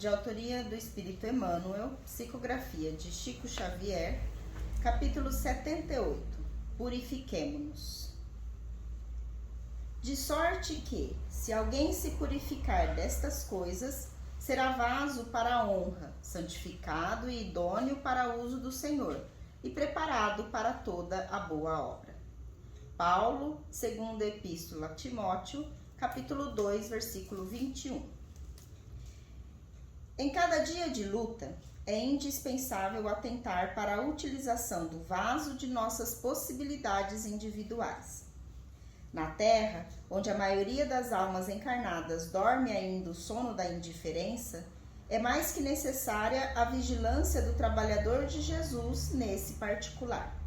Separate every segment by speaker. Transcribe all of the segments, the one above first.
Speaker 1: De autoria do Espírito Emmanuel, psicografia de Chico Xavier, capítulo 78, Purifiquemo-nos. De sorte que, se alguém se purificar destas coisas, será vaso para a honra, santificado e idôneo para o uso do Senhor, e preparado para toda a boa obra. Paulo, segunda Epístola a Timóteo, capítulo 2, versículo 21. Em cada dia de luta, é indispensável atentar para a utilização do vaso de nossas possibilidades individuais. Na Terra, onde a maioria das almas encarnadas dorme ainda o sono da indiferença, é mais que necessária a vigilância do trabalhador de Jesus nesse particular.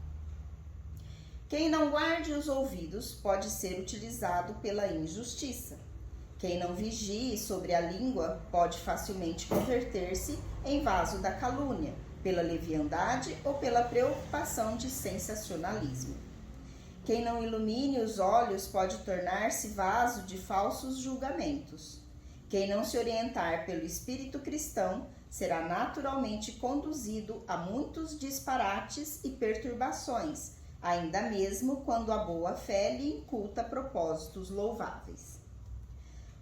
Speaker 1: Quem não guarde os ouvidos pode ser utilizado pela injustiça. Quem não vigie sobre a língua pode facilmente converter-se em vaso da calúnia, pela leviandade ou pela preocupação de sensacionalismo. Quem não ilumine os olhos pode tornar-se vaso de falsos julgamentos. Quem não se orientar pelo espírito cristão será naturalmente conduzido a muitos disparates e perturbações, ainda mesmo quando a boa-fé lhe inculta propósitos louváveis.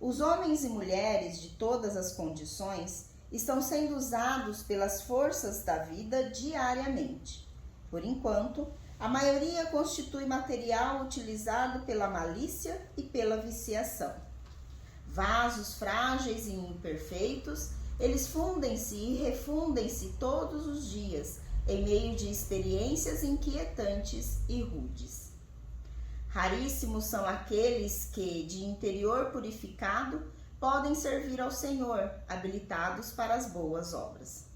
Speaker 1: Os homens e mulheres de todas as condições estão sendo usados pelas forças da vida diariamente. Por enquanto, a maioria constitui material utilizado pela malícia e pela viciação. Vasos frágeis e imperfeitos, eles fundem-se e refundem-se todos os dias, em meio de experiências inquietantes e rudes. Raríssimos são aqueles que, de interior purificado, podem servir ao Senhor, habilitados para as boas obras.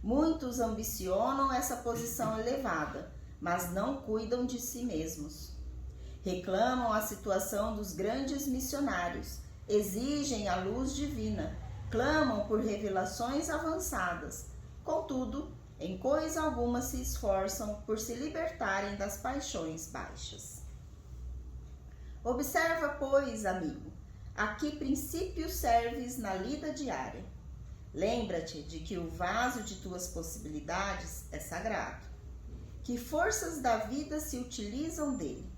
Speaker 1: Muitos ambicionam essa posição elevada, mas não cuidam de si mesmos. Reclamam a situação dos grandes missionários, exigem a luz divina, clamam por revelações avançadas. Contudo, em coisa alguma se esforçam por se libertarem das paixões baixas. Observa, pois, amigo, a que princípio serves na lida diária. Lembra-te de que o vaso de tuas possibilidades é sagrado. Que forças da vida se utilizam dele.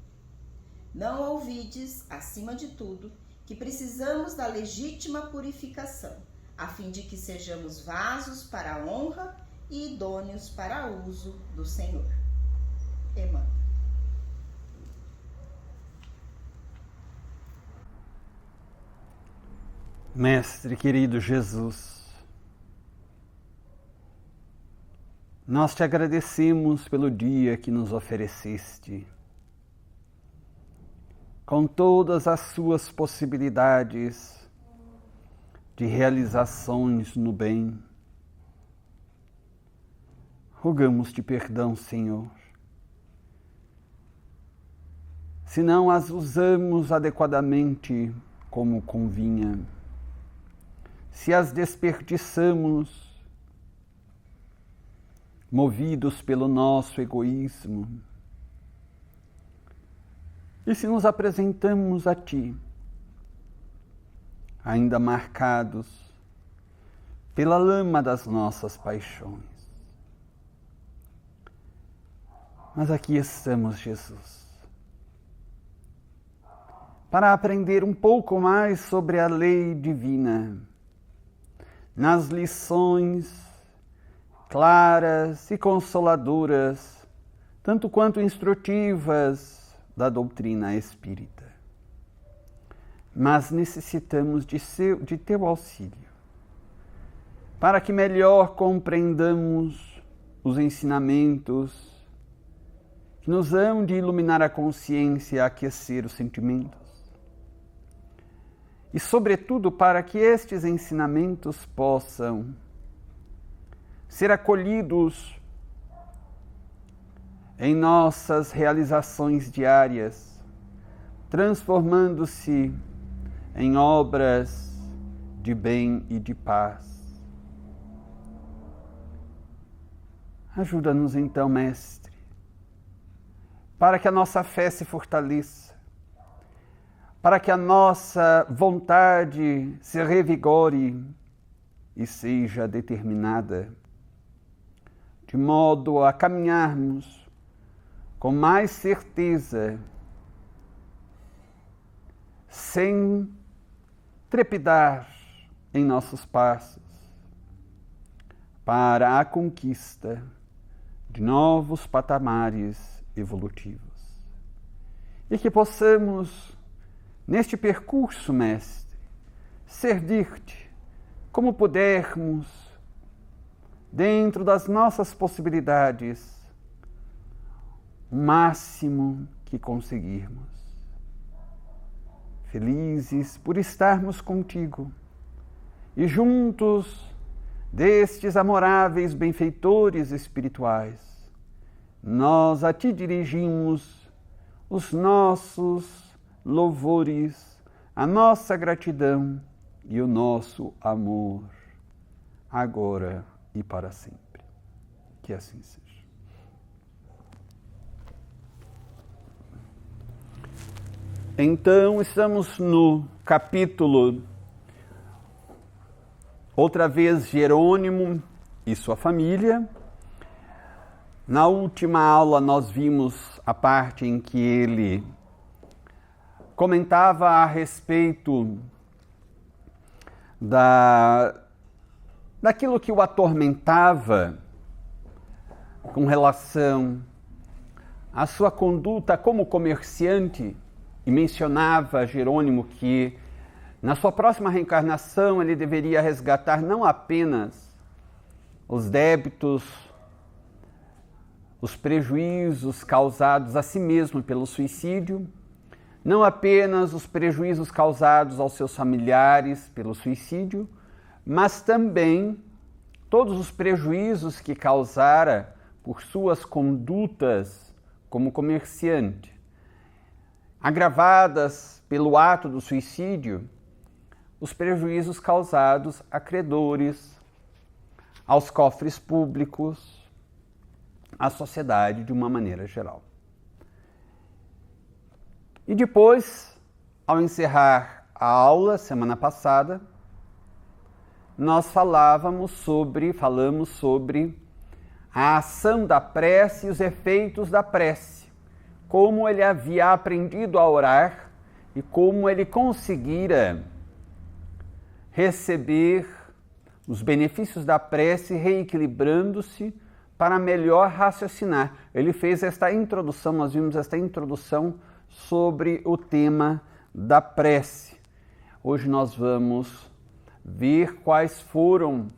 Speaker 1: Não ouvides, acima de tudo, que precisamos da legítima purificação, a fim de que sejamos vasos para a honra e idôneos para o uso do Senhor. Emmanuel.
Speaker 2: Mestre querido Jesus, nós te agradecemos pelo dia que nos ofereceste, com todas as suas possibilidades de realizações no bem. Rogamos-te perdão, Senhor, se não as usamos adequadamente como convinha, se as desperdiçamos, movidos pelo nosso egoísmo, e se nos apresentamos a Ti, ainda marcados pela lama das nossas paixões. Mas aqui estamos, Jesus, para aprender um pouco mais sobre a lei divina, nas lições claras e consoladoras, tanto quanto instrutivas da doutrina espírita. Mas necessitamos de teu auxílio, para que melhor compreendamos os ensinamentos que nos hão de iluminar a consciência e aquecer os sentimentos. E, sobretudo, para que estes ensinamentos possam ser acolhidos em nossas realizações diárias, transformando-se em obras de bem e de paz. Ajuda-nos então, Mestre, para que a nossa fé se fortaleça, para que a nossa vontade se revigore e seja determinada, de modo a caminharmos com mais certeza, sem trepidar em nossos passos, para a conquista de novos patamares evolutivos. E que possamos, neste percurso, Mestre, servir-te como pudermos, dentro das nossas possibilidades, o máximo que conseguirmos. Felizes por estarmos contigo e juntos destes amoráveis benfeitores espirituais, nós a ti dirigimos os nossos louvores, a nossa gratidão e o nosso amor, agora e para sempre. Que assim seja. Então, estamos no capítulo, outra vez, Jerônimo e sua família. Na última aula, nós vimos a parte em que ele comentava a respeito daquilo que o atormentava com relação à sua conduta como comerciante, e mencionava Jerônimo que na sua próxima reencarnação ele deveria resgatar não apenas os débitos, os prejuízos causados a si mesmo pelo suicídio, não apenas os prejuízos causados aos seus familiares pelo suicídio, mas também todos os prejuízos que causara por suas condutas como comerciante, agravadas pelo ato do suicídio, os prejuízos causados a credores, aos cofres públicos, à sociedade de uma maneira geral. E depois, ao encerrar a aula, semana passada, nós falamos sobre a ação da prece e os efeitos da prece, como ele havia aprendido a orar e como ele conseguira receber os benefícios da prece, reequilibrando-se para melhor raciocinar. Ele fez esta introdução, nós vimos esta introdução sobre o tema da prece. Hoje nós vamos ver quais foram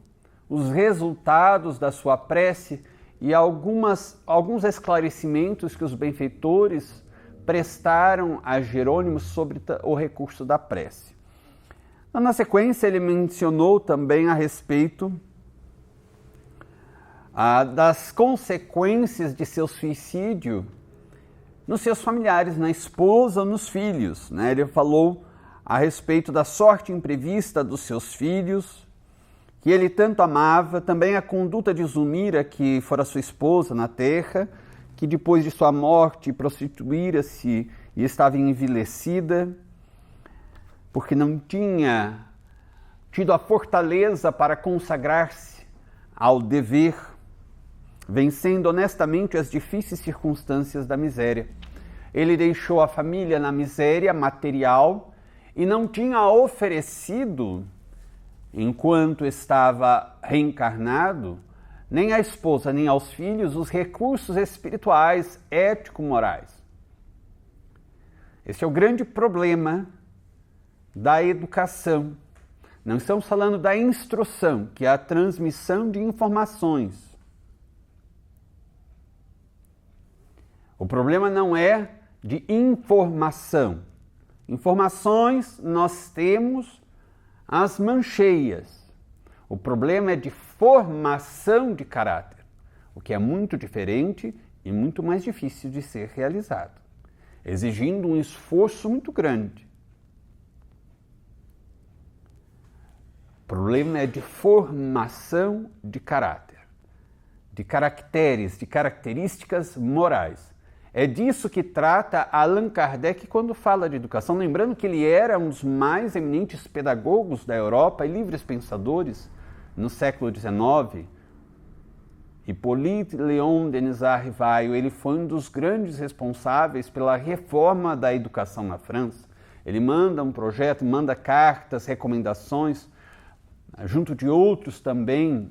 Speaker 2: os resultados da sua prece e alguns esclarecimentos que os benfeitores prestaram a Jerônimo sobre o recurso da prece. Na sequência, ele mencionou também a respeito das consequências de seu suicídio nos seus familiares, na esposa ou nos filhos. Ele falou a respeito da sorte imprevista dos seus filhos, que ele tanto amava, também a conduta de Zulmira, que fora sua esposa na terra, que depois de sua morte prostituíra-se e estava envilecida, porque não tinha tido a fortaleza para consagrar-se ao dever, vencendo honestamente as difíceis circunstâncias da miséria. Ele deixou a família na miséria material e não tinha oferecido, enquanto estava reencarnado, nem à esposa, nem aos filhos, os recursos espirituais, ético-morais. Esse é o grande problema da educação. Não estamos falando da instrução, que é a transmissão de informações. O problema não é de informação. Informações nós temos as mancheias. O problema é de formação de caráter, o que é muito diferente e muito mais difícil de ser realizado, exigindo um esforço muito grande. O problema é de formação de caráter, de caracteres, de características morais. É disso que trata Allan Kardec quando fala de educação, lembrando que ele era um dos mais eminentes pedagogos da Europa e livres pensadores no século XIX. Hippolyte Léon Denisard Rivaio, ele foi um dos grandes responsáveis pela reforma da educação na França. Ele manda um projeto, manda cartas, recomendações, junto de outros também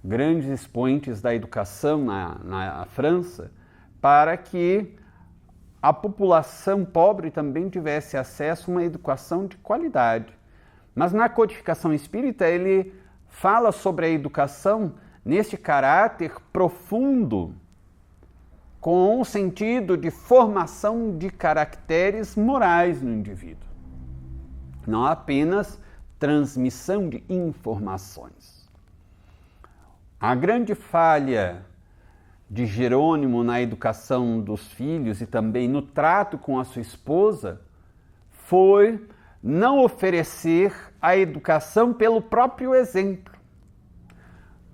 Speaker 2: grandes expoentes da educação na França, para que a população pobre também tivesse acesso a uma educação de qualidade. Mas na codificação espírita ele fala sobre a educação neste caráter profundo, com o sentido de formação de caracteres morais no indivíduo, não apenas transmissão de informações. A grande falha de Jerônimo na educação dos filhos e também no trato com a sua esposa foi não oferecer a educação pelo próprio exemplo.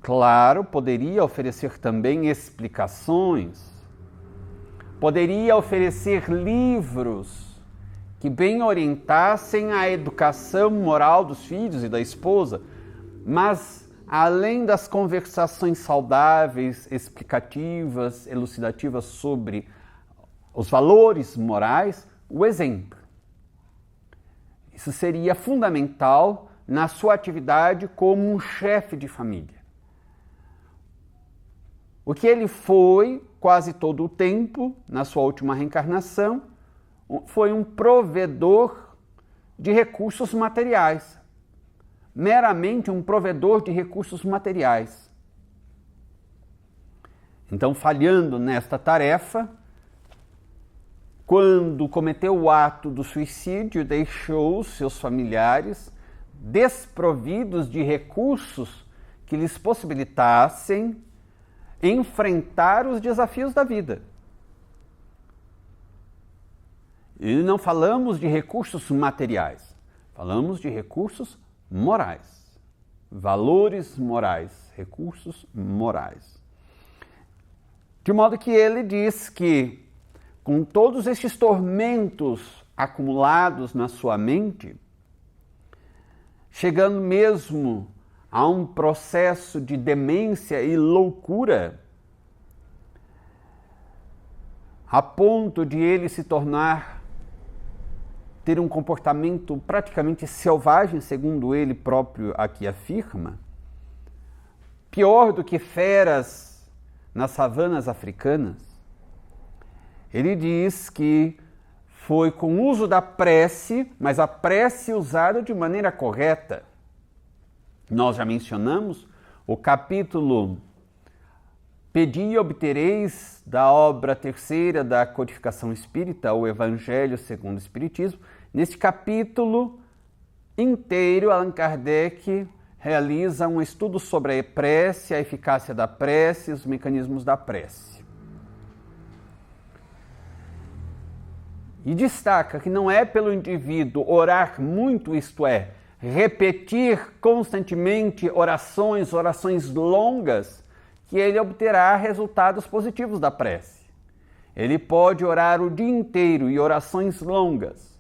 Speaker 2: Claro, poderia oferecer também explicações, poderia oferecer livros que bem orientassem a educação moral dos filhos e da esposa, mas além das conversações saudáveis, explicativas, elucidativas sobre os valores morais, o exemplo. Isso seria fundamental na sua atividade como um chefe de família. O que ele foi quase todo o tempo, na sua última reencarnação, foi um provedor de recursos materiais. Meramente um provedor de recursos materiais. Então, falhando nesta tarefa, quando cometeu o ato do suicídio, deixou seus familiares desprovidos de recursos que lhes possibilitassem enfrentar os desafios da vida. E não falamos de recursos materiais, falamos de recursos morais, valores morais, recursos morais. De modo que ele diz que, com todos estes tormentos acumulados na sua mente, chegando mesmo a um processo de demência e loucura, a ponto de ele se ter um comportamento praticamente selvagem, segundo ele próprio aqui afirma, pior do que feras nas savanas africanas. Ele diz que foi com o uso da prece, mas a prece usada de maneira correta. Nós já mencionamos o capítulo Pedi e obtereis da obra terceira da codificação espírita, o Evangelho segundo o Espiritismo. Neste capítulo inteiro, Allan Kardec realiza um estudo sobre a prece, a eficácia da prece, os mecanismos da prece. E destaca que não é pelo indivíduo orar muito, isto é, repetir constantemente orações longas, que ele obterá resultados positivos da prece. Ele pode orar o dia inteiro e orações longas,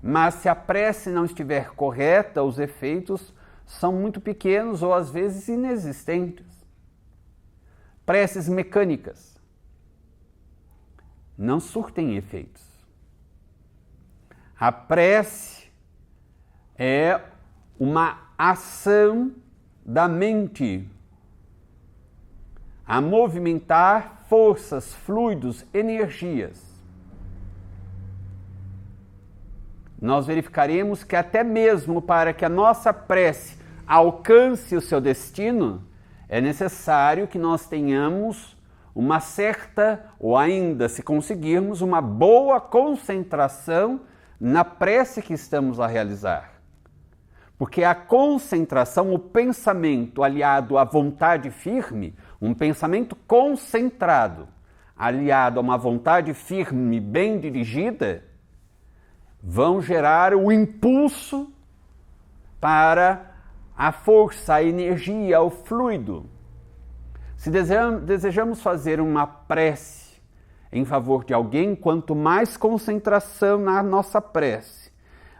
Speaker 2: mas se a prece não estiver correta, os efeitos são muito pequenos ou às vezes inexistentes. Preces mecânicas não surtem efeitos. A prece é uma ação da mente a movimentar forças, fluidos, energias. Nós verificaremos que até mesmo para que a nossa prece alcance o seu destino, é necessário que nós tenhamos uma certa, ou ainda, se conseguirmos, uma boa concentração na prece que estamos a realizar. Porque a concentração, o pensamento aliado à vontade firme, um pensamento concentrado, aliado a uma vontade firme, bem dirigida, vão gerar o impulso para a força, a energia, o fluido. Se desejamos fazer uma prece em favor de alguém, quanto mais concentração na nossa prece,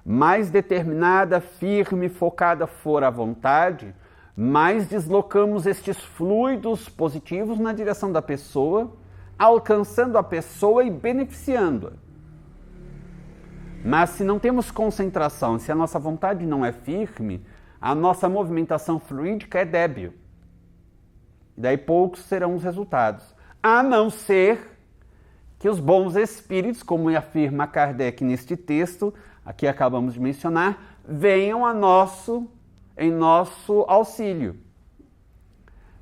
Speaker 2: mais determinada, firme, focada for a vontade, mais deslocamos estes fluidos positivos na direção da pessoa, alcançando a pessoa e beneficiando-a. Mas se não temos concentração, se a nossa vontade não é firme, a nossa movimentação fluídica é débil. E daí poucos serão os resultados. A não ser que os bons espíritos, como afirma Kardec neste texto, aqui acabamos de mencionar, venham em nosso auxílio.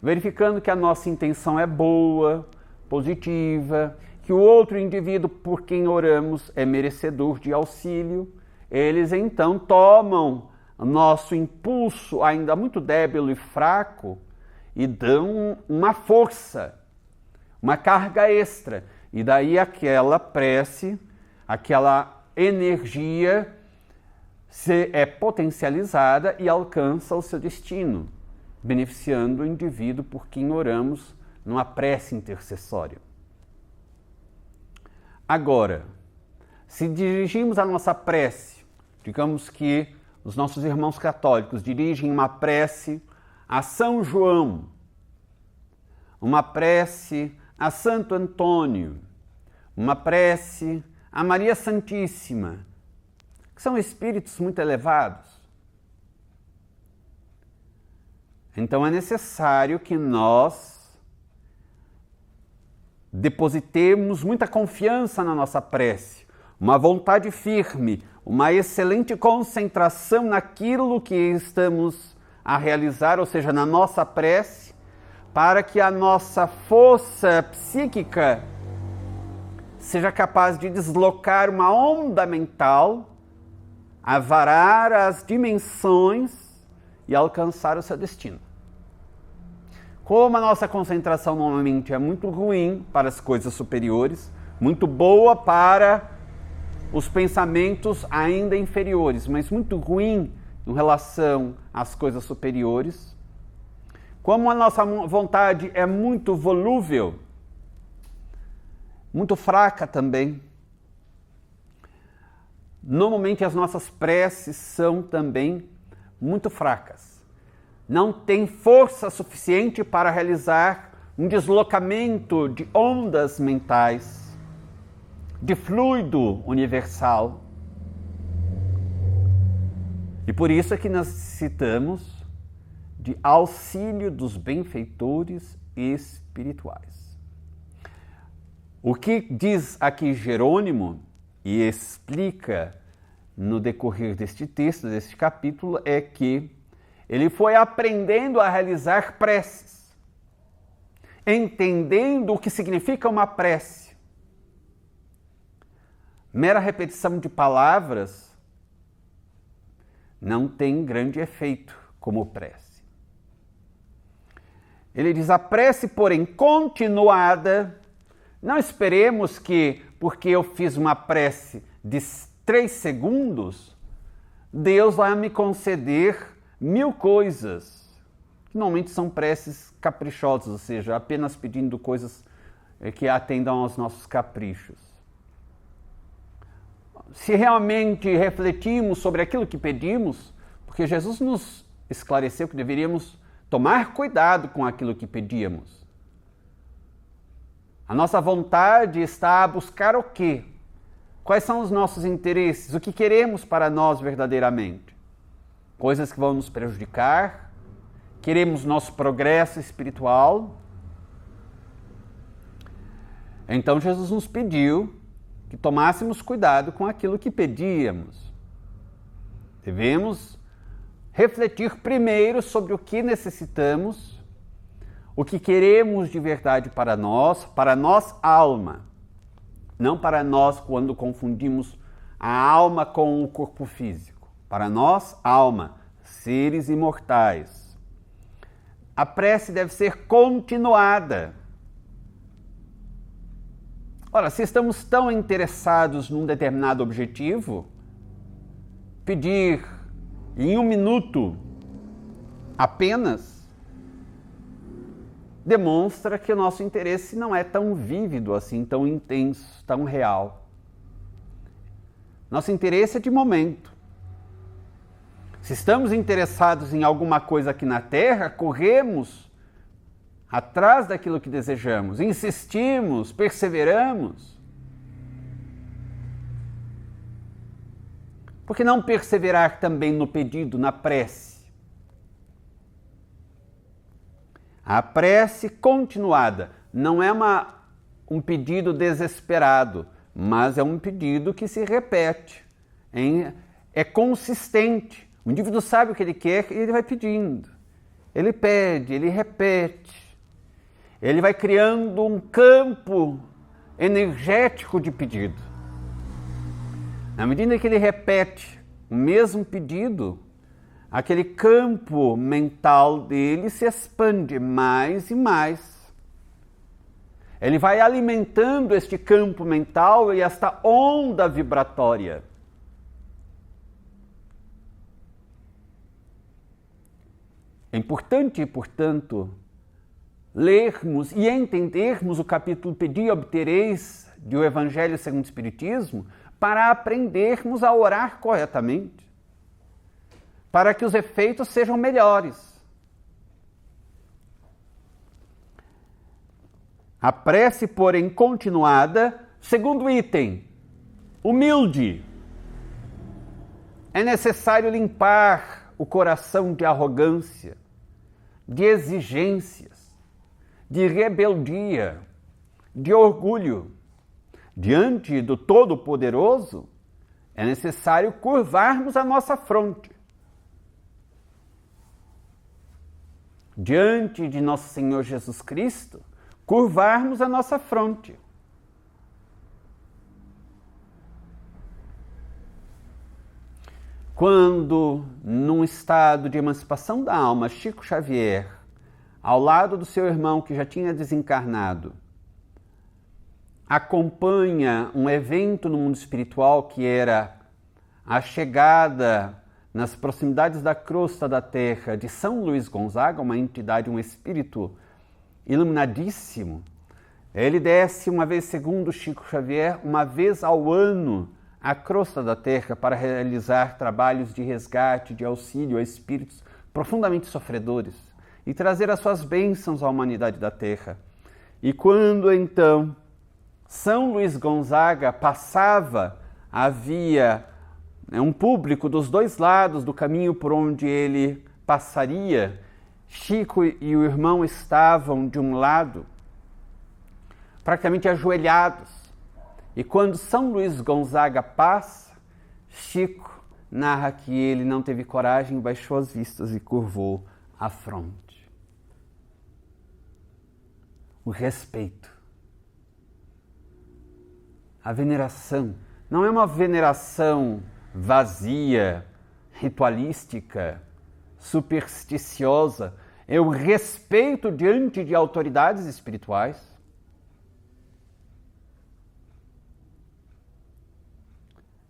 Speaker 2: Verificando que a nossa intenção é boa, positiva, que o outro indivíduo por quem oramos é merecedor de auxílio, eles então tomam nosso impulso ainda muito débil e fraco e dão uma força, uma carga extra. E daí aquela prece, aquela energia é potencializada e alcança o seu destino, beneficiando o indivíduo por quem oramos numa prece intercessória. Agora, se dirigimos a nossa prece, digamos que os nossos irmãos católicos dirigem uma prece a São João, uma prece a Santo Antônio, uma prece a Maria Santíssima, que são espíritos muito elevados. Então é necessário que nós depositemos muita confiança na nossa prece, uma vontade firme, uma excelente concentração naquilo que estamos a realizar, ou seja, na nossa prece, para que a nossa força psíquica seja capaz de deslocar uma onda mental, avarar as dimensões e alcançar o seu destino. Como a nossa concentração normalmente é muito ruim para as coisas superiores, muito boa para os pensamentos ainda inferiores, mas muito ruim em relação às coisas superiores. Como a nossa vontade é muito volúvel, muito fraca também, normalmente as nossas preces são também muito fracas. Não tem força suficiente para realizar um deslocamento de ondas mentais, de fluido universal. E por isso é que nós necessitamos de auxílio dos benfeitores espirituais. O que diz aqui Jerônimo e explica no decorrer deste texto, deste capítulo, é que ele foi aprendendo a realizar preces, entendendo o que significa uma prece. Mera repetição de palavras não tem grande efeito como prece. Ele diz: a prece, porém, continuada, não esperemos que, porque eu fiz uma prece de 3 segundos, Deus vai me conceder 1000 coisas. Normalmente são preces caprichosas, ou seja, apenas pedindo coisas que atendam aos nossos caprichos. Se realmente refletimos sobre aquilo que pedimos, porque Jesus nos esclareceu que deveríamos tomar cuidado com aquilo que pedíamos. A nossa vontade está a buscar o quê? Quais são os nossos interesses? O que queremos para nós verdadeiramente? Coisas que vão nos prejudicar? Queremos nosso progresso espiritual? Então Jesus nos pediu que tomássemos cuidado com aquilo que pedíamos. Devemos refletir primeiro sobre o que necessitamos, o que queremos de verdade para nós alma, não para nós quando confundimos a alma com o corpo físico, para nós alma, seres imortais. A prece deve ser continuada. Ora, se estamos tão interessados num determinado objetivo, pedir em 1 minuto apenas demonstra que o nosso interesse não é tão vívido assim, tão intenso, tão real. Nosso interesse é de momento. Se estamos interessados em alguma coisa aqui na Terra, corremos atrás daquilo que desejamos, insistimos, perseveramos. Por que não perseverar também no pedido, na prece? A prece continuada não é um pedido desesperado, mas é um pedido que se repete, é consistente. O indivíduo sabe o que ele quer e ele vai pedindo. Ele pede, ele repete. Ele vai criando um campo energético de pedido. Na medida que ele repete o mesmo pedido, aquele campo mental dele se expande mais e mais. Ele vai alimentando este campo mental e esta onda vibratória. É importante, portanto, lermos e entendermos o capítulo Pedi e obtereis do Evangelho segundo o Espiritismo para aprendermos a orar corretamente, para que os efeitos sejam melhores. A prece, porém, continuada, segundo item, humilde. É necessário limpar o coração de arrogância, de exigências, de rebeldia, de orgulho. Diante do Todo-Poderoso, é necessário curvarmos a nossa fronte. Diante de nosso Senhor Jesus Cristo, curvarmos a nossa fronte. Quando, num estado de emancipação da alma, Chico Xavier, ao lado do seu irmão que já tinha desencarnado, acompanha um evento no mundo espiritual que era a chegada nas proximidades da crosta da Terra de São Luís Gonzaga, uma entidade, um espírito iluminadíssimo. Ele desce uma vez, segundo Chico Xavier, uma vez ao ano à crosta da Terra para realizar trabalhos de resgate, de auxílio a espíritos profundamente sofredores e trazer as suas bênçãos à humanidade da Terra. E quando então São Luís Gonzaga passava, havia um público dos dois lados do caminho por onde ele passaria. Chico e o irmão estavam de um lado, praticamente ajoelhados. E quando São Luís Gonzaga passa, Chico narra que ele não teve coragem, baixou as vistas e curvou a fronte. O respeito. A veneração não é uma veneração vazia, ritualística, supersticiosa. É o respeito diante de autoridades espirituais.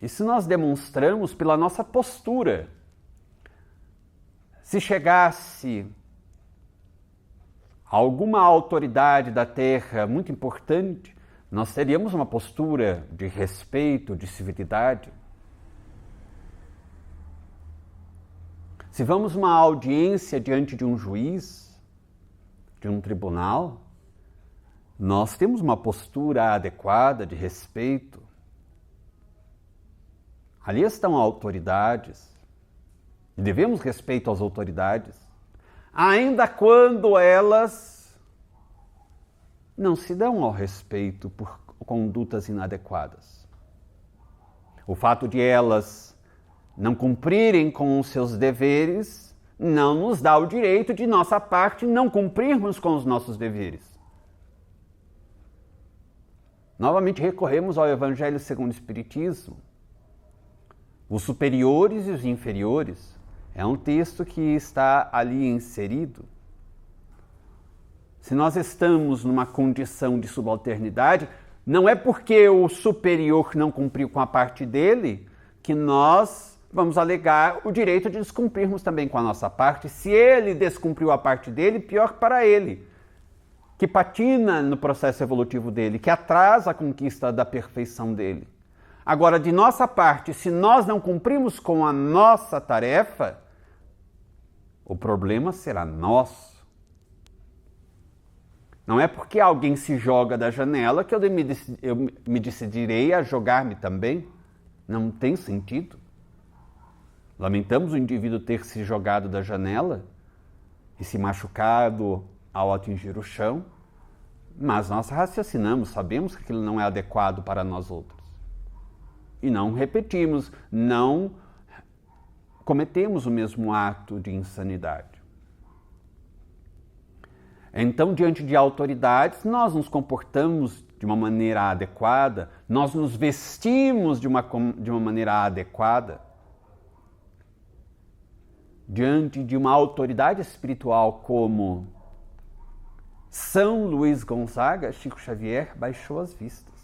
Speaker 2: Isso nós demonstramos pela nossa postura. Se chegasse alguma autoridade da Terra muito importante, nós teríamos uma postura de respeito, de civilidade. Se vamos a uma audiência diante de um juiz, de um tribunal, nós temos uma postura adequada de respeito. Ali estão autoridades, e devemos respeito às autoridades, ainda quando elas não se dão ao respeito por condutas inadequadas. O fato de elas não cumprirem com os seus deveres não nos dá o direito de nossa parte não cumprirmos com os nossos deveres. Novamente recorremos ao Evangelho segundo o Espiritismo. Os superiores e os inferiores. É um texto que está ali inserido. Se nós estamos numa condição de subalternidade, não é porque o superior não cumpriu com a parte dele que nós vamos alegar o direito de descumprirmos também com a nossa parte. Se ele descumpriu a parte dele, pior para ele, que patina no processo evolutivo dele, que atrasa a conquista da perfeição dele. Agora, de nossa parte, se nós não cumprimos com a nossa tarefa, o problema será nosso. Não é porque alguém se joga da janela que eu me decidirei a jogar-me também. Não tem sentido. Lamentamos o indivíduo ter se jogado da janela e se machucado ao atingir o chão, mas nós raciocinamos, sabemos que aquilo não é adequado para nós outros. E não repetimos, não cometemos o mesmo ato de insanidade. Então, diante de autoridades, nós nos comportamos de uma maneira adequada, nós nos vestimos de uma maneira adequada. Diante de uma autoridade espiritual como São Luís Gonzaga, Chico Xavier baixou as vistas.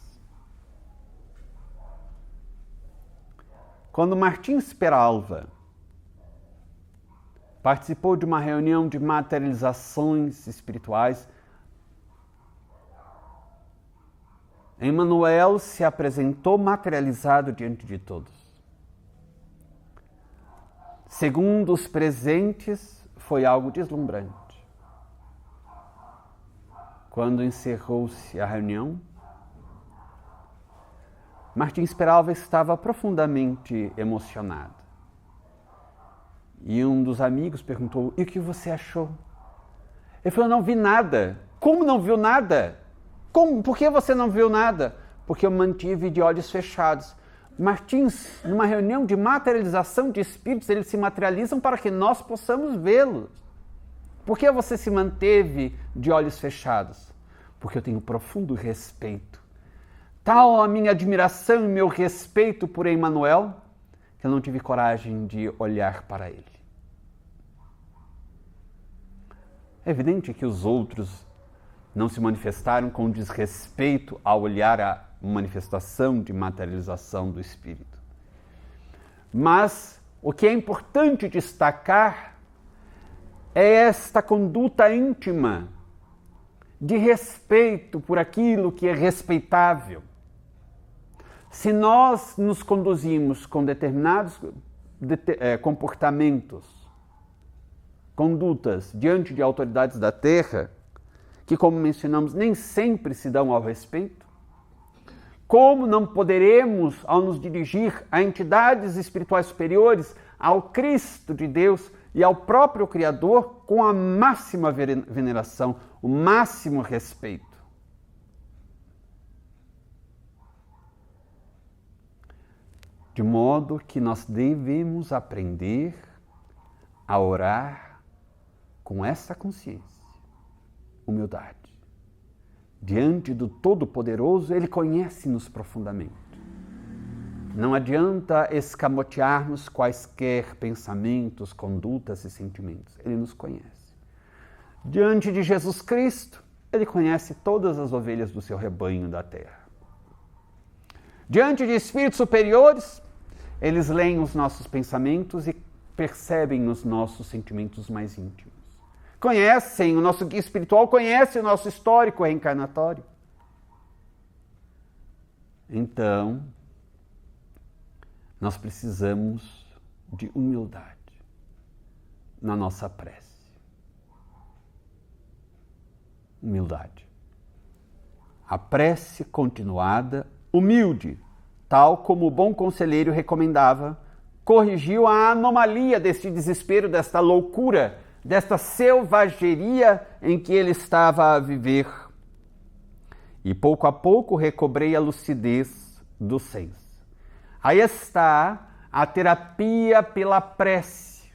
Speaker 2: Quando Martins Peralva participou de uma reunião de materializações espirituais, Emmanuel se apresentou materializado diante de todos. Segundo os presentes, foi algo deslumbrante. Quando encerrou-se a reunião, Martins Peralva estava profundamente emocionado. E um dos amigos perguntou: e o que você achou? Ele falou: não vi nada. Como não viu nada? Como? Por que você não viu nada? Porque eu mantive de olhos fechados. Martins, numa reunião de materialização de espíritos, eles se materializam para que nós possamos vê-los. Por que você se manteve de olhos fechados? Porque eu tenho profundo respeito. Tal a minha admiração e meu respeito por Emmanuel, que eu não tive coragem de olhar para ele. É evidente que os outros não se manifestaram com desrespeito ao olhar a manifestação de materialização do Espírito. Mas o que é importante destacar é esta conduta íntima de respeito por aquilo que é respeitável. Se nós nos conduzimos com determinados comportamentos, condutas diante de autoridades da Terra, que, como mencionamos, nem sempre se dão ao respeito, como não poderemos, ao nos dirigir a entidades espirituais superiores, ao Cristo de Deus e ao próprio Criador, com a máxima veneração, o máximo respeito? De modo que nós devemos aprender a orar com essa consciência, humildade. Diante do Todo-Poderoso, Ele conhece-nos profundamente. Não adianta escamotearmos quaisquer pensamentos, condutas e sentimentos. Ele nos conhece. Diante de Jesus Cristo, Ele conhece todas as ovelhas do seu rebanho da terra. Diante de espíritos superiores, eles leem os nossos pensamentos e percebem os nossos sentimentos mais íntimos. Conhecem o nosso guia espiritual, conhecem o nosso histórico reencarnatório. Então, nós precisamos de humildade na nossa prece. Humildade. A prece continuada, humilde, tal como o bom conselheiro recomendava, corrigiu a anomalia deste desespero, desta loucura, desta selvageria em que ele estava a viver. E pouco a pouco recobrei a lucidez do senso. Aí está a terapia pela prece.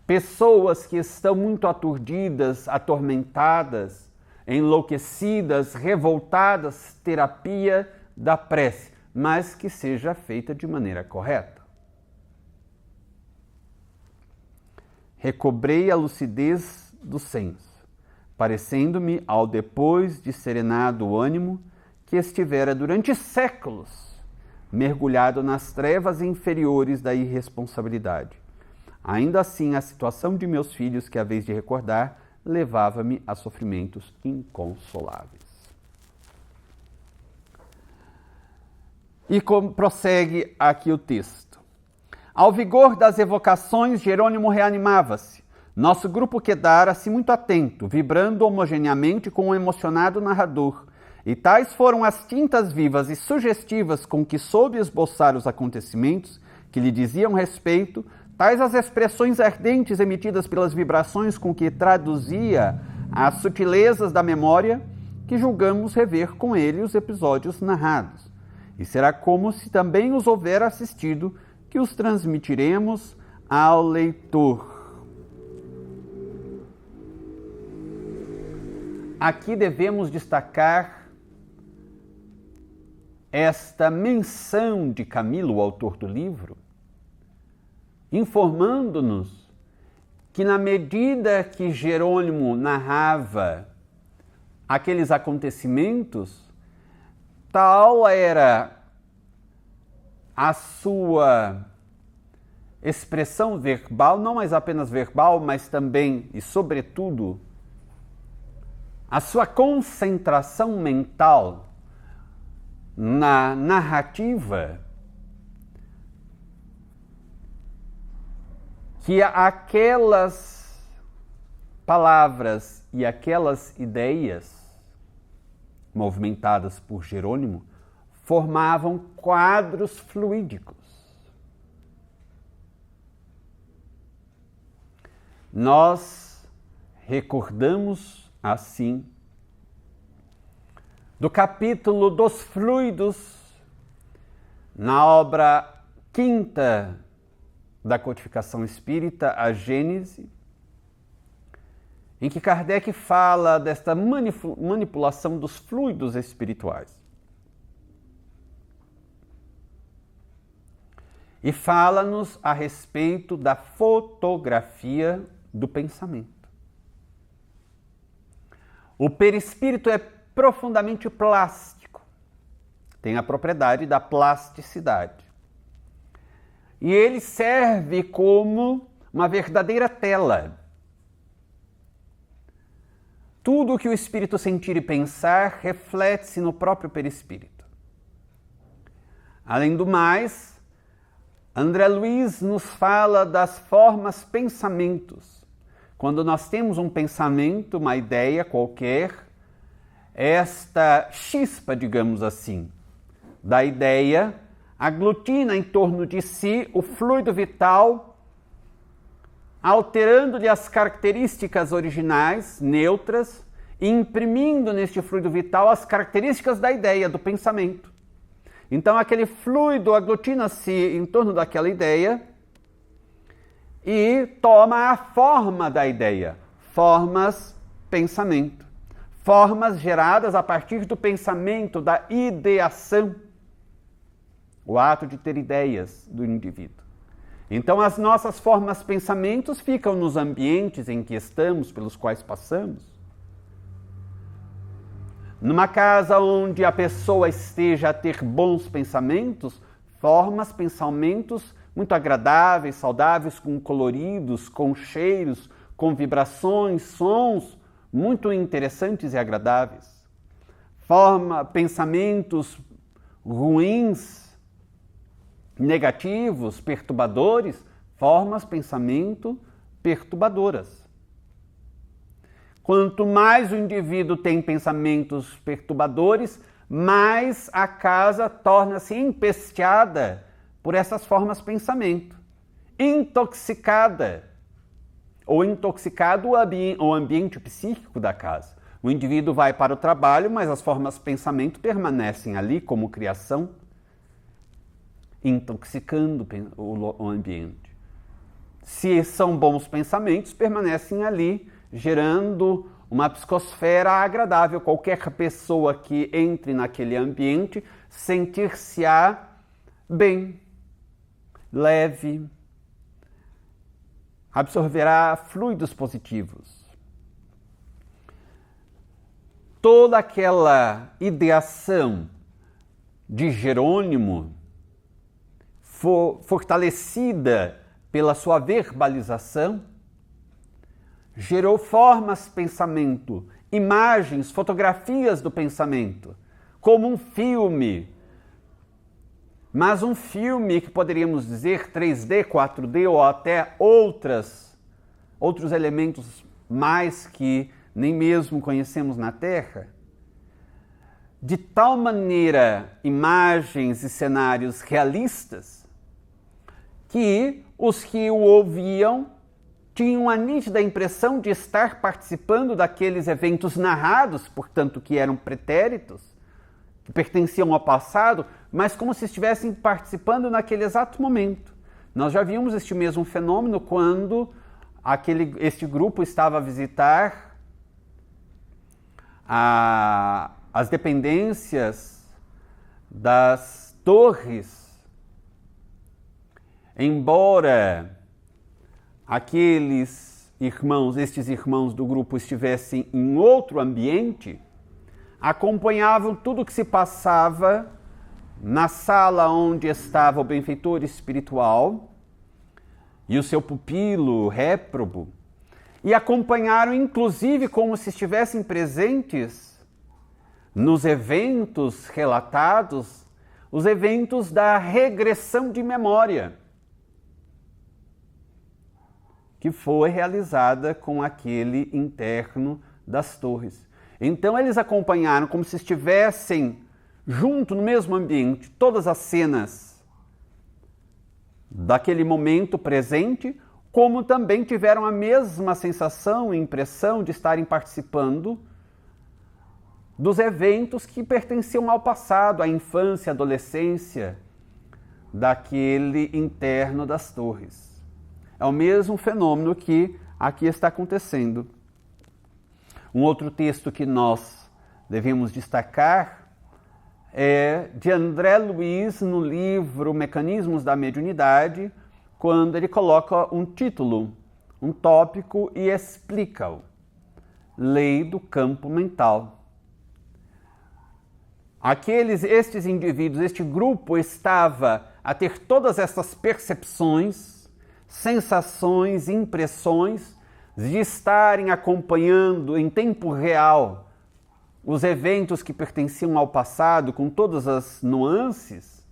Speaker 2: pessoas que estão muito aturdidas, atormentadas, enlouquecidas, revoltadas, terapia da prece, mas que seja feita de maneira correta. Recobrei a lucidez do senso, parecendo-me, ao depois de serenado o ânimo, que estivera durante séculos mergulhado nas trevas inferiores da irresponsabilidade. Ainda assim, a situação de meus filhos, que a vez de recordar, levava-me a sofrimentos inconsoláveis. E prossegue aqui o texto. Ao vigor das evocações, Jerônimo reanimava-se. Nosso grupo quedara-se muito atento, vibrando homogeneamente com o emocionado narrador. E tais foram as tintas vivas e sugestivas com que soube esboçar os acontecimentos que lhe diziam respeito, tais as expressões ardentes emitidas pelas vibrações com que traduzia as sutilezas da memória, que julgamos rever com ele os episódios narrados. E será como se também os houvera assistido, que os transmitiremos ao leitor. Aqui devemos destacar esta menção de Camilo, o autor do livro, informando-nos que, na medida que Jerônimo narrava aqueles acontecimentos, tal era a sua expressão verbal, não mais apenas verbal, mas também e sobretudo a sua concentração mental na narrativa, que aquelas palavras e aquelas ideias movimentadas por Jerônimo formavam quadros fluídicos. Nós recordamos assim do capítulo dos fluidos na obra quinta da Codificação Espírita, a Gênese, em que Kardec fala desta manipulação dos fluidos espirituais. E fala-nos a respeito da fotografia do pensamento. O perispírito é profundamente plástico, tem a propriedade da plasticidade. E ele serve como uma verdadeira tela. Tudo o que o espírito sentir e pensar reflete-se no próprio perispírito. Além do mais, André Luiz nos fala das formas pensamentos. Quando nós temos um pensamento, uma ideia qualquer, esta chispa, digamos assim, da ideia aglutina em torno de si o fluido vital, alterando-lhe as características originais, neutras, e imprimindo neste fluido vital as características da ideia, do pensamento. Então aquele fluido aglutina-se em torno daquela ideia e toma a forma da ideia, formas pensamento. Formas geradas a partir do pensamento, da ideação, o ato de ter ideias do indivíduo. Então, as nossas formas pensamentos ficam nos ambientes em que estamos, pelos quais passamos. Numa casa onde a pessoa esteja a ter bons pensamentos, formas pensamentos muito agradáveis, saudáveis, com coloridos, com cheiros, com vibrações, sons, muito interessantes e agradáveis. Pensamentos ruins, negativos, perturbadores, formas pensamento perturbadoras. Quanto mais o indivíduo tem pensamentos perturbadores, mais a casa torna-se empesteada por essas formas pensamento, intoxicada, ou intoxicado o ambiente psíquico da casa. O indivíduo vai para o trabalho, mas as formas pensamento permanecem ali como criação, intoxicando o ambiente. se são bons pensamentos, permanecem ali, gerando uma psicosfera agradável. Qualquer pessoa que entre naquele ambiente sentir-se-á bem, leve, absorverá fluidos positivos. Toda aquela ideação de Jerônimo, fortalecida pela sua verbalização, gerou formas, pensamento, imagens, fotografias do pensamento, como um filme. Mas um filme que poderíamos dizer 3D, 4D ou até outros elementos mais que nem mesmo conhecemos na Terra. De tal maneira, imagens e cenários realistas, que os que o ouviam tinham a nítida impressão de estar participando daqueles eventos narrados, portanto que eram pretéritos, que pertenciam ao passado, mas como se estivessem participando naquele exato momento. Nós já vimos este mesmo fenômeno quando este grupo estava a visitar as dependências das torres. Embora estes irmãos do grupo estivessem em outro ambiente, acompanhavam tudo o que se passava na sala onde estava o benfeitor espiritual e o seu pupilo réprobo, e acompanharam inclusive como se estivessem presentes nos eventos relatados, os eventos da regressão de memória, que foi realizada com aquele interno das torres. Então eles acompanharam como se estivessem junto no mesmo ambiente todas as cenas daquele momento presente, como também tiveram a mesma sensação e impressão de estarem participando dos eventos que pertenciam ao passado, à infância, à adolescência daquele interno das torres. É o mesmo fenômeno que aqui está acontecendo. Um outro texto que nós devemos destacar é de André Luiz, no livro Mecanismos da Mediunidade, quando ele coloca um título, um tópico e explica-o. Lei do campo mental. Estes indivíduos, este grupo estava a ter todas essas percepções, sensações, impressões de estarem acompanhando em tempo real os eventos que pertenciam ao passado com todas as nuances,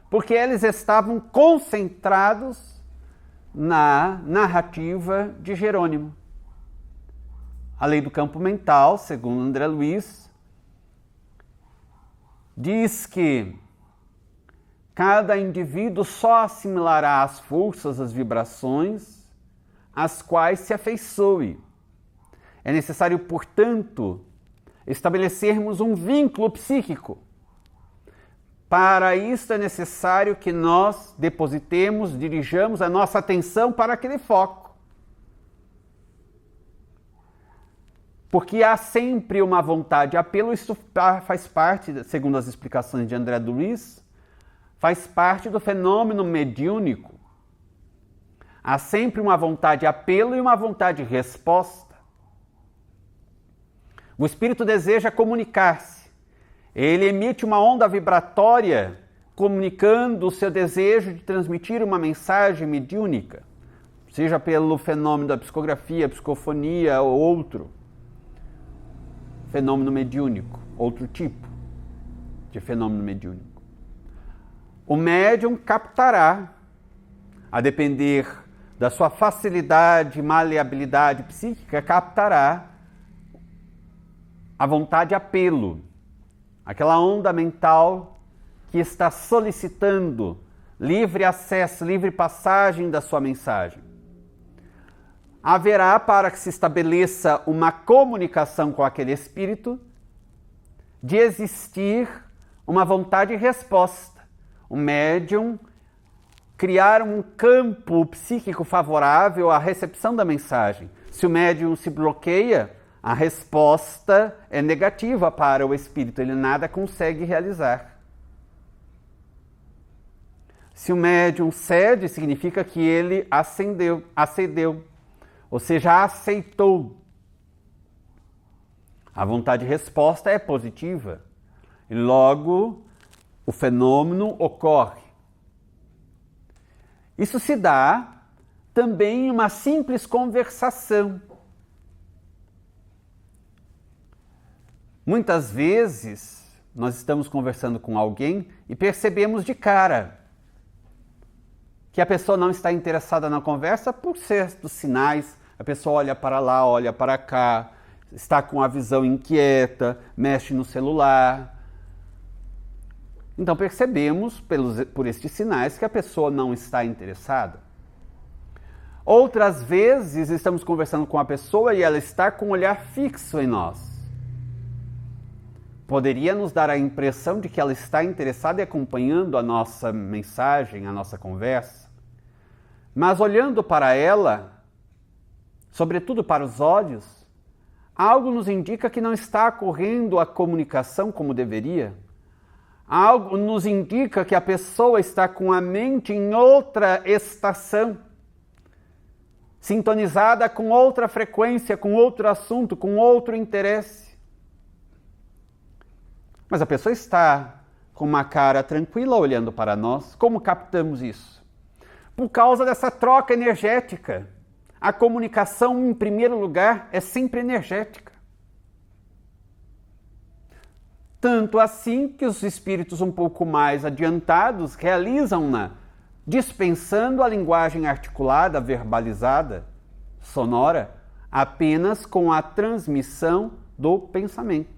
Speaker 2: porque eles estavam concentrados na narrativa de Jerônimo. A lei do campo mental, segundo André Luiz, diz que cada indivíduo só assimilará as forças, as vibrações, às quais se afeiçoe. É necessário, portanto, estabelecermos um vínculo psíquico. Para isso é necessário que nós depositemos, dirijamos a nossa atenção para aquele foco. Porque há sempre uma vontade de apelo, isso faz parte, segundo as explicações de André Luiz, faz parte do fenômeno mediúnico. Há sempre uma vontade de apelo e uma vontade de resposta. O espírito deseja comunicar-se. Ele emite uma onda vibratória comunicando o seu desejo de transmitir uma mensagem mediúnica, seja pelo fenômeno da psicografia, psicofonia ou outro fenômeno mediúnico, outro tipo de fenômeno mediúnico. O médium captará, a depender da sua facilidade e maleabilidade psíquica, captará a vontade de apelo, aquela onda mental que está solicitando livre acesso, livre passagem da sua mensagem. Haverá, para que se estabeleça uma comunicação com aquele espírito, de existir uma vontade de resposta. O médium criar um campo psíquico favorável à recepção da mensagem. Se o médium se bloqueia, a resposta é negativa para o espírito, ele nada consegue realizar. Se o médium cede, significa que ele acedeu, ou seja, aceitou. A vontade de resposta é positiva e logo o fenômeno ocorre. Isso se dá também em uma simples conversação. Muitas vezes nós estamos conversando com alguém e percebemos de cara que a pessoa não está interessada na conversa por certos sinais. A pessoa olha para lá, olha para cá, está com a visão inquieta, mexe no celular. Então percebemos por estes sinais que a pessoa não está interessada. Outras vezes estamos conversando com a pessoa e ela está com um olhar fixo em nós. Poderia nos dar a impressão de que ela está interessada e acompanhando a nossa mensagem, a nossa conversa. Mas olhando para ela, sobretudo para os olhos, algo nos indica que não está ocorrendo a comunicação como deveria. Algo nos indica que a pessoa está com a mente em outra estação, sintonizada com outra frequência, com outro assunto, com outro interesse. Mas a pessoa está com uma cara tranquila olhando para nós. Como captamos isso? Por causa dessa troca energética. A comunicação, em primeiro lugar, é sempre energética. Tanto assim que os espíritos um pouco mais adiantados realizam-na dispensando a linguagem articulada, verbalizada, sonora, apenas com a transmissão do pensamento.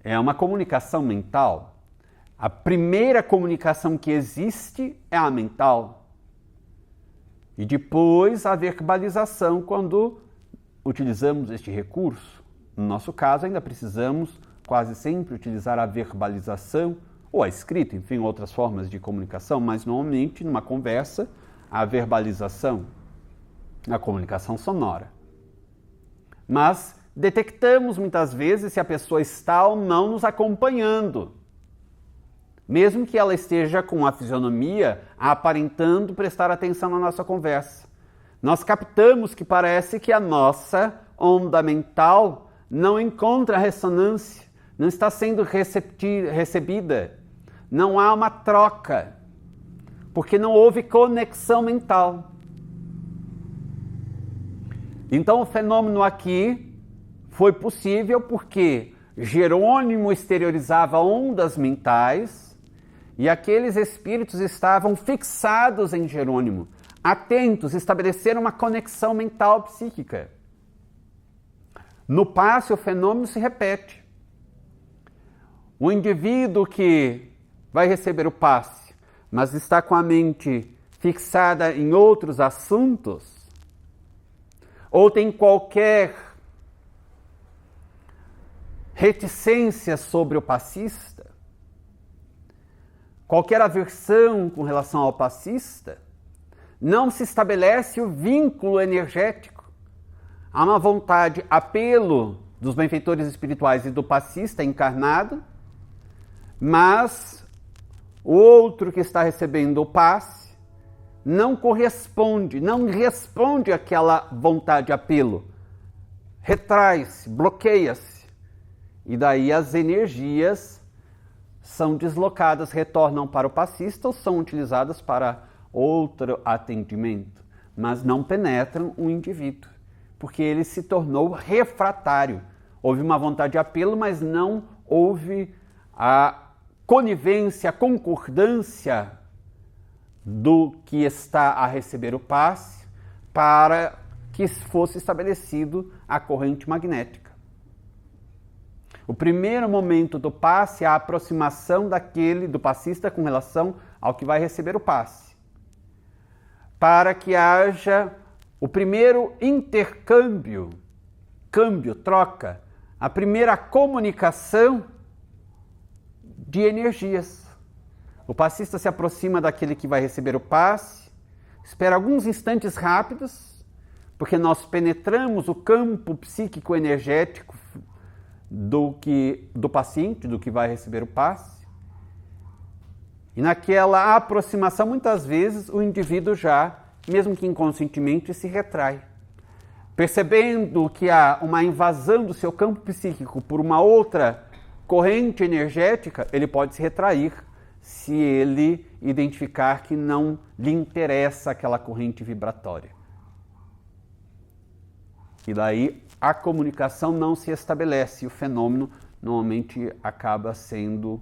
Speaker 2: É uma comunicação mental. A primeira comunicação que existe é a mental. E depois a verbalização, quando utilizamos este recurso. No nosso caso, ainda precisamos quase sempre utilizar a verbalização ou a escrita, enfim, outras formas de comunicação, mas normalmente numa conversa, a verbalização, a comunicação sonora. Mas detectamos muitas vezes se a pessoa está ou não nos acompanhando. Mesmo que ela esteja com a fisionomia aparentando prestar atenção na nossa conversa. Nós captamos que parece que a nossa onda mental não encontra ressonância, não está sendo recebida, não há uma troca, porque não houve conexão mental. Então o fenômeno aqui foi possível porque Jerônimo exteriorizava ondas mentais, e aqueles espíritos estavam fixados em Jerônimo, atentos, estabeleceram uma conexão mental psíquica. No passe, o fenômeno se repete. O indivíduo que vai receber o passe, mas está com a mente fixada em outros assuntos, ou tem qualquer reticência sobre o passista, qualquer aversão com relação ao passista, não se estabelece o vínculo energético. Há uma vontade, apelo dos benfeitores espirituais e do passista encarnado, mas o outro que está recebendo o passe não corresponde, não responde àquela vontade, apelo. Retrai-se, bloqueia-se. E daí as energias são deslocadas, retornam para o passista ou são utilizadas para outro atendimento, mas não penetram o indivíduo, porque ele se tornou refratário. Houve uma vontade de apelo, mas não houve a conivência, a concordância do que está a receber o passe para que fosse estabelecido a corrente magnética. O primeiro momento do passe é a aproximação do passista com relação ao que vai receber o passe. Para que haja o primeiro intercâmbio, troca, a primeira comunicação de energias. O passista se aproxima daquele que vai receber o passe, espera alguns instantes rápidos, porque nós penetramos o campo psíquico energético do paciente, do que vai receber o passe. E naquela aproximação, muitas vezes, o indivíduo já, mesmo que inconscientemente, se retrai. Percebendo que há uma invasão do seu campo psíquico por uma outra corrente energética, ele pode se retrair se ele identificar que não lhe interessa aquela corrente vibratória. E daí a comunicação não se estabelece, o fenômeno normalmente acaba sendo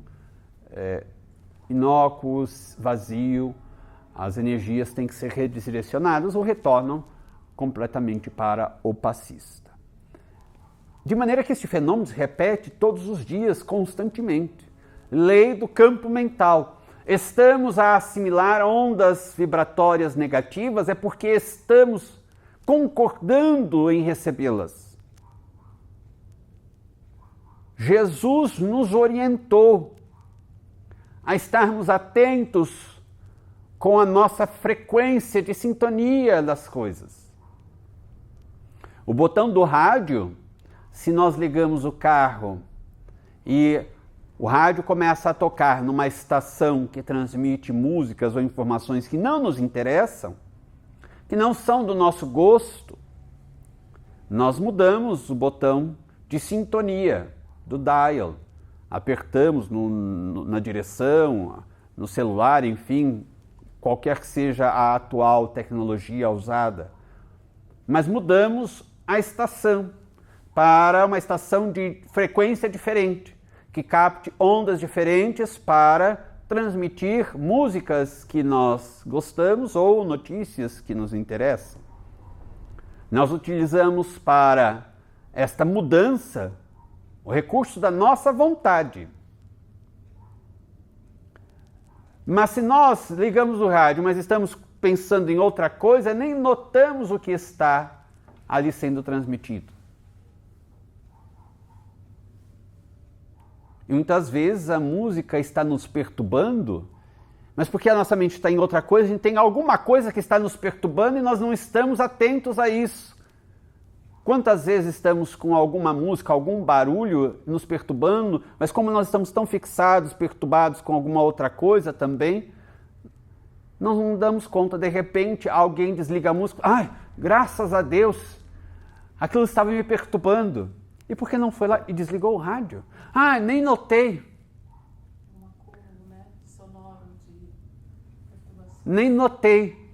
Speaker 2: inócuo, vazio, as energias têm que ser redirecionadas ou retornam completamente para o passista. De maneira que este fenômeno se repete todos os dias, constantemente. Lei do campo mental. Estamos a assimilar ondas vibratórias negativas é porque estamos concordando em recebê-las. Jesus nos orientou a estarmos atentos com a nossa frequência de sintonia das coisas. O botão do rádio, se nós ligamos o carro e o rádio começa a tocar numa estação que transmite músicas ou informações que não nos interessam, que não são do nosso gosto, nós mudamos o botão de sintonia do dial, apertamos na direção, no celular, enfim, qualquer que seja a atual tecnologia usada. Mas mudamos a estação para uma estação de frequência diferente, que capte ondas diferentes para transmitir músicas que nós gostamos ou notícias que nos interessam. Nós utilizamos para esta mudança o recurso da nossa vontade. Mas se nós ligamos o rádio, mas estamos pensando em outra coisa, nem notamos o que está ali sendo transmitido. E muitas vezes a música está nos perturbando, mas porque a nossa mente está em outra coisa, a gente tem alguma coisa que está nos perturbando e nós não estamos atentos a isso. Quantas vezes estamos com alguma música, algum barulho nos perturbando, mas como nós estamos tão fixados, perturbados com alguma outra coisa também, nós não damos conta. De repente alguém desliga a música, ai, graças a Deus, aquilo estava me perturbando. E por que não foi lá e desligou o rádio? Ah, nem notei.
Speaker 3: Um acúmulo, né, sonoro de perturbação.
Speaker 2: Nem notei.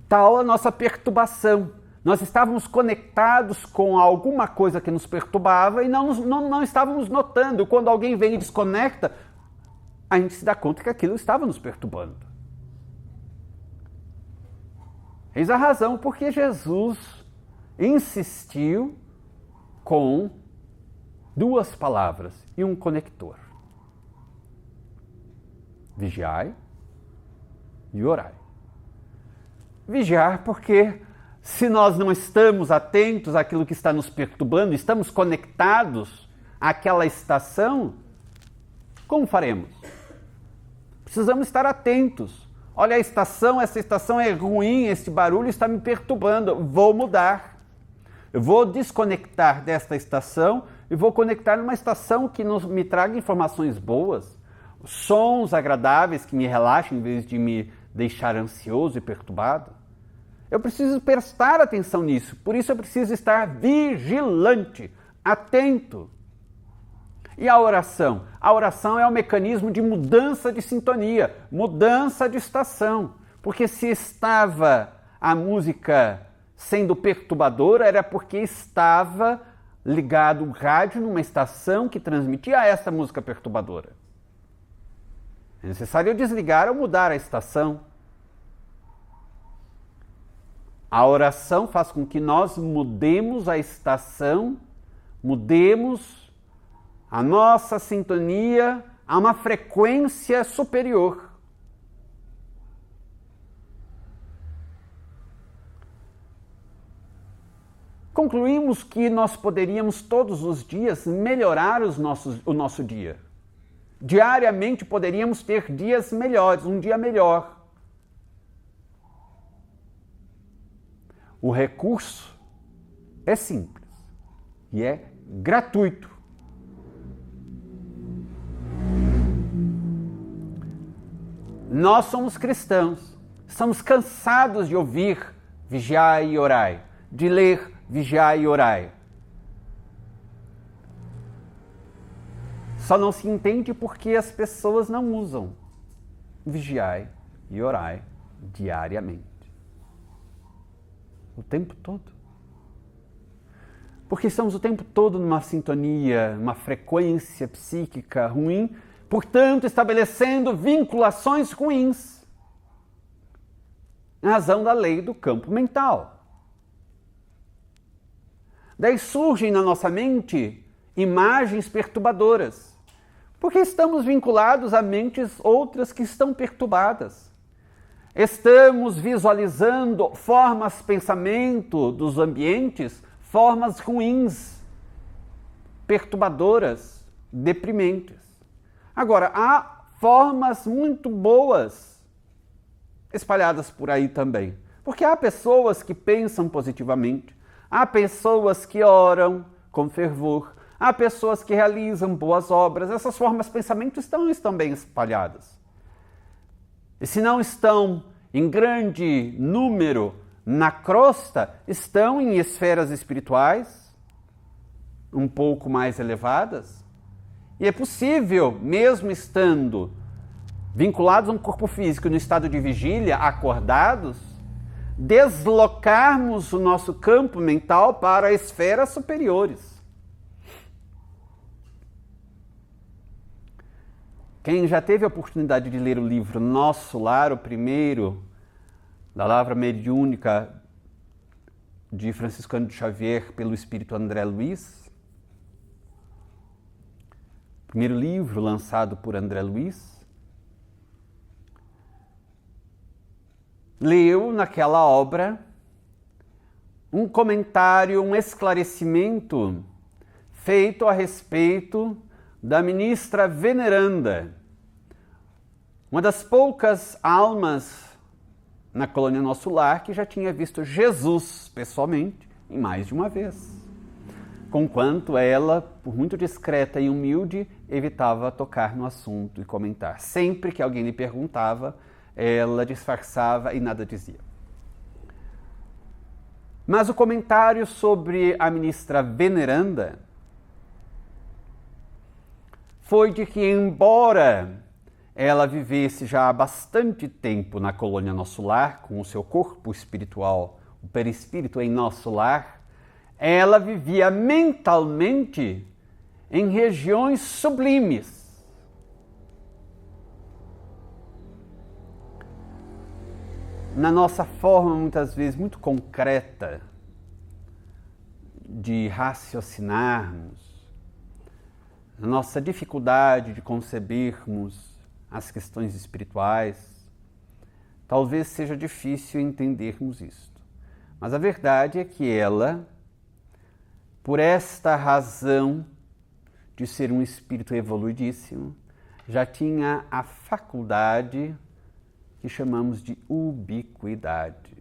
Speaker 2: Tal a nossa perturbação. Nós estávamos conectados com alguma coisa que nos perturbava e não estávamos notando. Quando alguém vem e desconecta, a gente se dá conta que aquilo estava nos perturbando. Eis a razão porque Jesus insistiu com duas palavras e um conector. Vigiai e orai. Vigiar porque se nós não estamos atentos àquilo que está nos perturbando, estamos conectados àquela estação, como faremos? Precisamos estar atentos. Olha a estação, essa estação é ruim, esse barulho está me perturbando, vou mudar. Eu vou desconectar desta estação e vou conectar numa estação que me traga informações boas, sons agradáveis que me relaxem em vez de me deixar ansioso e perturbado. Eu preciso prestar atenção nisso, por isso eu preciso estar vigilante, atento. E a oração? A oração é um mecanismo de mudança de sintonia, mudança de estação, porque se estava a música sendo perturbadora, era porque estava ligado o rádio numa estação que transmitia essa música perturbadora. É necessário desligar ou mudar a estação. A oração faz com que nós mudemos a estação, mudemos a nossa sintonia a uma frequência superior. concluímos que nós poderíamos todos os dias melhorar o nosso dia. Diariamente poderíamos ter dias melhores, um dia melhor. O recurso é simples e é gratuito. Nós somos cristãos, estamos cansados de ouvir vigiai e orai, de ler vigiai e orai. Só não se entende porque as pessoas não usam vigiai e orai diariamente. O tempo todo. Porque estamos o tempo todo numa sintonia, uma frequência psíquica ruim, portanto, estabelecendo vinculações ruins, em razão da lei do campo mental. Daí surgem na nossa mente imagens perturbadoras, porque estamos vinculados a mentes outras que estão perturbadas. Estamos visualizando formas de pensamento dos ambientes, formas ruins, perturbadoras, deprimentes. Agora, há formas muito boas espalhadas por aí também. Porque há pessoas que pensam positivamente, há pessoas que oram com fervor, há pessoas que realizam boas obras. Essas formas de pensamento estão bem espalhadas. E se não estão em grande número na crosta, estão em esferas espirituais um pouco mais elevadas. E é possível, mesmo estando vinculados a um corpo físico no estado de vigília, acordados, deslocarmos o nosso campo mental para esferas superiores. Quem já teve a oportunidade de ler o livro Nosso Lar, o primeiro, da Lavra Mediúnica de Franciscano de Xavier pelo Espírito André Luiz, primeiro livro lançado por André Luiz, leu naquela obra um comentário, um esclarecimento feito a respeito da ministra veneranda, uma das poucas almas na colônia Nosso Lar que já tinha visto Jesus pessoalmente em mais de uma vez. Conquanto ela, por muito discreta e humilde, evitava tocar no assunto e comentar. Sempre que alguém lhe perguntava, ela disfarçava e nada dizia. Mas o comentário sobre a ministra veneranda foi de que, embora ela vivesse já há bastante tempo na colônia Nosso Lar, com o seu corpo espiritual, o perispírito em Nosso Lar, ela vivia mentalmente em regiões sublimes. Na nossa forma, muitas vezes, muito concreta de raciocinarmos, na nossa dificuldade de concebermos as questões espirituais, talvez seja difícil entendermos isto. Mas a verdade é que ela, por esta razão de ser um espírito evoluidíssimo, já tinha a faculdade que chamamos de ubiquidade.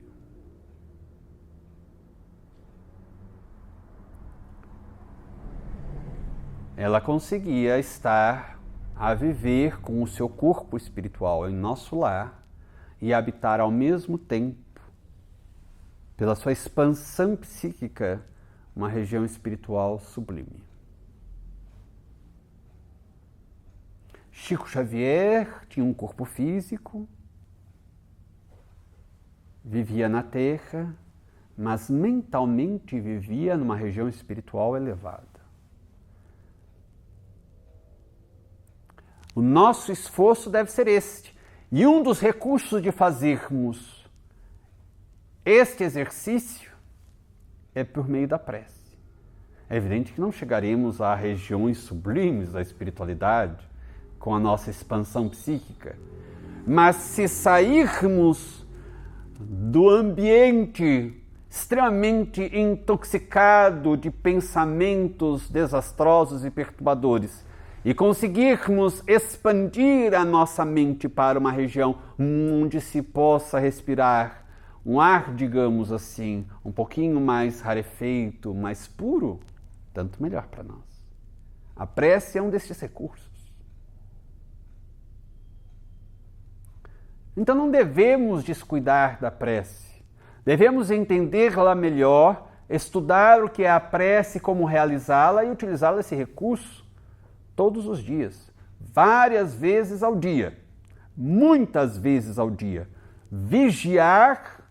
Speaker 2: Ela conseguia estar a viver com o seu corpo espiritual em Nosso Lar e habitar ao mesmo tempo, pela sua expansão psíquica, uma região espiritual sublime. Chico Xavier tinha um corpo físico, vivia na Terra, mas mentalmente vivia numa região espiritual elevada. O nosso esforço deve ser este. E um dos recursos de fazermos este exercício é por meio da prece. É evidente que não chegaremos a regiões sublimes da espiritualidade com a nossa expansão psíquica, mas se sairmos do ambiente extremamente intoxicado de pensamentos desastrosos e perturbadores, e conseguirmos expandir a nossa mente para uma região onde se possa respirar um ar, digamos assim, um pouquinho mais rarefeito, mais puro, tanto melhor para nós. A prece é um destes recursos. Então não devemos descuidar da prece. Devemos entendê-la melhor, estudar o que é a prece, como realizá-la e utilizá-la, esse recurso, todos os dias, várias vezes ao dia, muitas vezes ao dia. Vigiar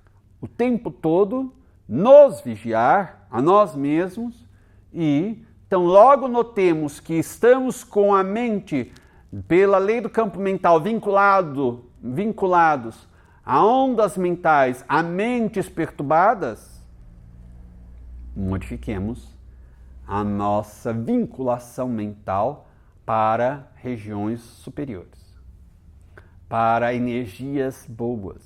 Speaker 2: o tempo todo, nos vigiar a nós mesmos e, então, logo notemos que estamos com a mente, pela lei do campo mental, vinculados a ondas mentais, a mentes perturbadas, modifiquemos a nossa vinculação mental para regiões superiores, para energias boas.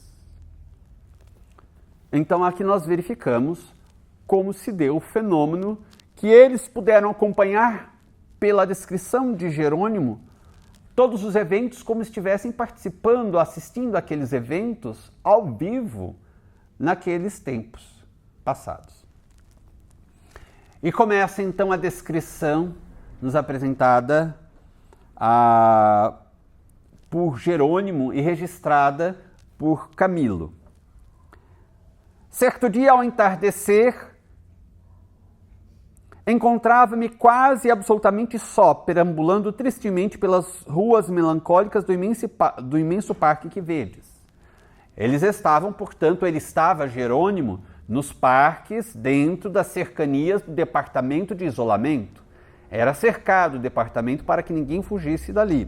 Speaker 2: Então aqui nós verificamos como se deu o fenômeno que eles puderam acompanhar pela descrição de Jerônimo, todos os eventos como estivessem participando, assistindo àqueles eventos ao vivo naqueles tempos passados. E começa então a descrição nos apresentada por Jerônimo e registrada por Camilo. Certo dia, ao entardecer, encontrava-me quase absolutamente só, perambulando tristemente pelas ruas melancólicas do imenso parque que vedes. Eles estavam, portanto, ele estava, Jerônimo, nos parques, dentro das cercanias do departamento de isolamento. Era cercado o departamento para que ninguém fugisse dali.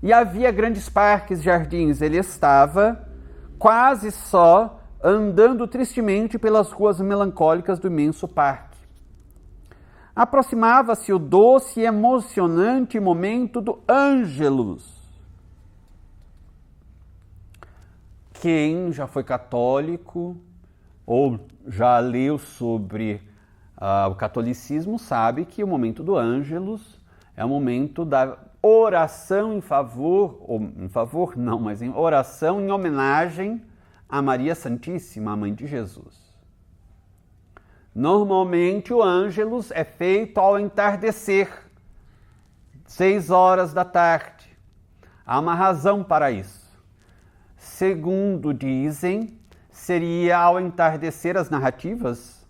Speaker 2: E havia grandes parques, jardins. Ele estava quase só, andando tristemente pelas ruas melancólicas do imenso parque. Aproximava-se o doce e emocionante momento do Ângelus. Quem já foi católico ou já leu sobre o catolicismo sabe que o momento do Ângelus é o momento da oração em oração em homenagem a Maria Santíssima, a Mãe de Jesus. Normalmente o Ângelus é feito ao entardecer, 6 horas da tarde. Há uma razão para isso. Segundo dizem, seria ao entardecer, as narrativas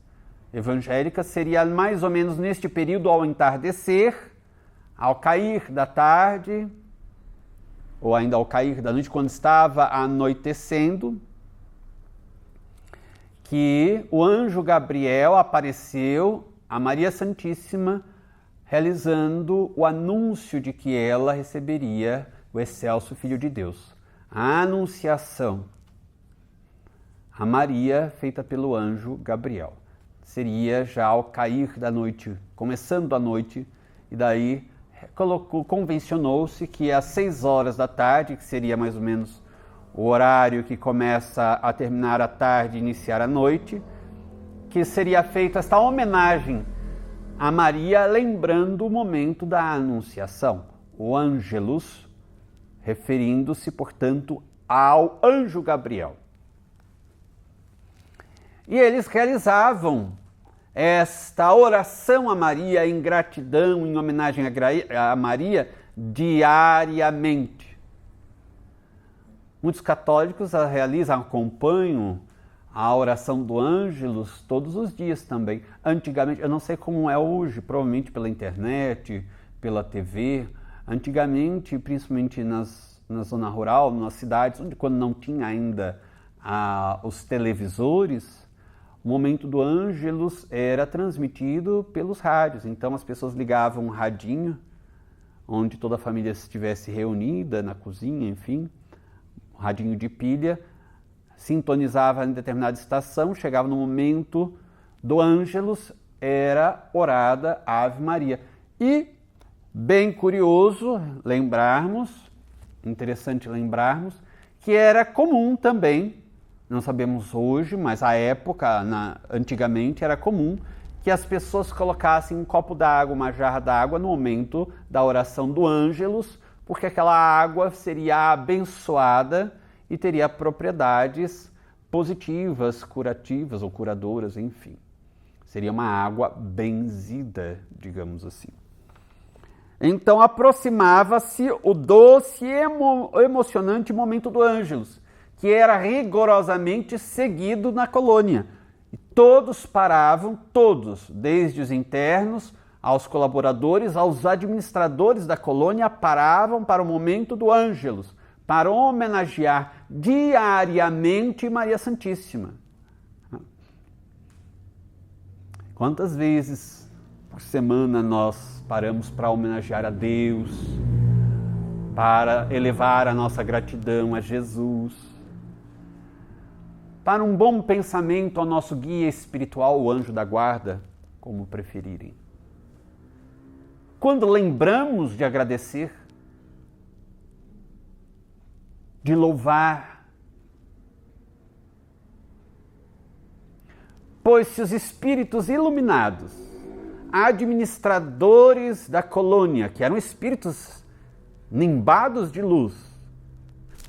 Speaker 2: evangélicas, seria mais ou menos neste período ao entardecer, ao cair da tarde, ou ainda ao cair da noite, quando estava anoitecendo, que o anjo Gabriel apareceu a Maria Santíssima, realizando o anúncio de que ela receberia o excelso Filho de Deus. A anunciação a Maria feita pelo anjo Gabriel. Seria já ao cair da noite, começando a noite, e daí convencionou-se que às 6 horas da tarde, que seria mais ou menos o horário que começa a terminar a tarde e iniciar a noite, que seria feita esta homenagem a Maria, lembrando o momento da anunciação, o Ângelus, referindo-se, portanto, ao anjo Gabriel. E eles realizavam esta oração a Maria em gratidão, em homenagem a Maria, diariamente. Muitos católicos a realizam, acompanham a oração do Ângelus todos os dias também. Antigamente, eu não sei como é hoje, provavelmente pela internet, pela TV. Antigamente, principalmente na zona rural, nas cidades, onde quando não tinha ainda os televisores, o momento do Ângelus era transmitido pelos rádios. Então as pessoas ligavam um radinho, onde toda a família estivesse reunida na cozinha, enfim, um radinho de pilha, sintonizava em determinada estação, chegava no momento do Ângelus, era orada a Ave Maria. E, bem curioso lembrarmos, interessante lembrarmos, que era comum também Não sabemos hoje, mas à época, antigamente, era comum que as pessoas colocassem um copo d'água, uma jarra d'água no momento da oração do Ângelus, porque aquela água seria abençoada e teria propriedades positivas, curativas ou curadoras, enfim. Seria uma água benzida, digamos assim. Então aproximava-se o doce e emocionante momento do Ângelus, que era rigorosamente seguido na colônia. E todos paravam, todos, desde os internos aos colaboradores, aos administradores da colônia, paravam para o momento do Ângelus, para homenagear diariamente Maria Santíssima. Quantas vezes por semana nós paramos para homenagear a Deus, para elevar a nossa gratidão a Jesus, para um bom pensamento ao nosso guia espiritual, o anjo da guarda, como preferirem. Quando lembramos de agradecer, de louvar, pois se os espíritos iluminados, administradores da colônia, que eram espíritos nimbados de luz,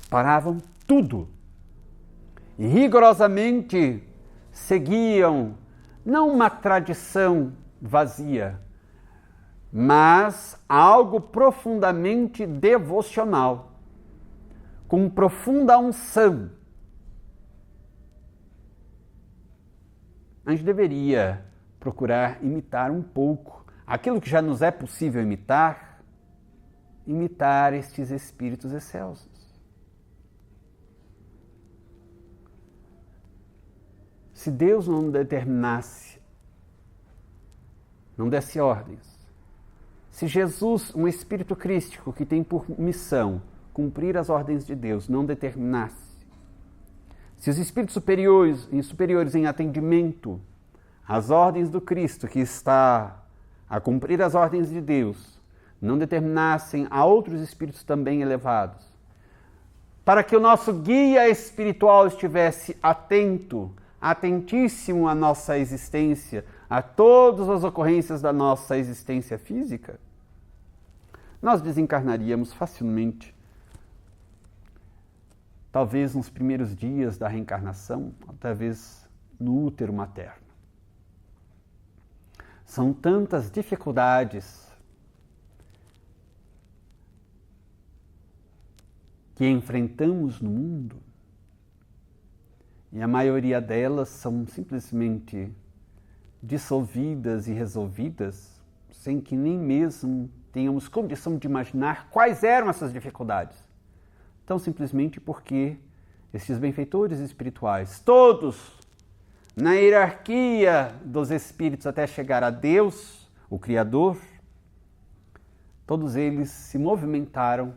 Speaker 2: paravam tudo e rigorosamente seguiam não uma tradição vazia, mas algo profundamente devocional, com profunda unção. A gente deveria procurar imitar um pouco aquilo que já nos é possível imitar estes espíritos excelsos. Se Deus não determinasse, não desse ordens, se Jesus, um espírito crístico que tem por missão cumprir as ordens de Deus, não determinasse, se os espíritos superiores em atendimento às ordens do Cristo, que está a cumprir as ordens de Deus, não determinassem a outros espíritos também elevados, para que o nosso guia espiritual estivesse atento, atentíssimo à nossa existência, a todas as ocorrências da nossa existência física, nós desencarnaríamos facilmente. Talvez nos primeiros dias da reencarnação, ou talvez no útero materno. São tantas dificuldades que enfrentamos no mundo, e a maioria delas são simplesmente dissolvidas e resolvidas sem que nem mesmo tenhamos condição de imaginar quais eram essas dificuldades. Tão simplesmente porque esses benfeitores espirituais, todos na hierarquia dos espíritos até chegar a Deus, o Criador, todos eles se movimentaram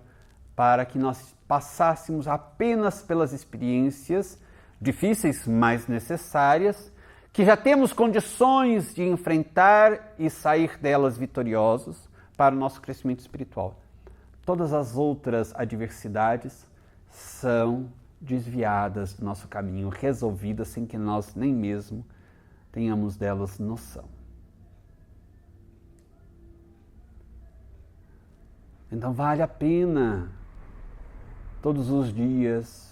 Speaker 2: para que nós passássemos apenas pelas experiências difíceis, mas necessárias, que já temos condições de enfrentar e sair delas vitoriosos para o nosso crescimento espiritual. Todas as outras adversidades são desviadas do nosso caminho, resolvidas sem que nós nem mesmo tenhamos delas noção. Então vale a pena todos os dias,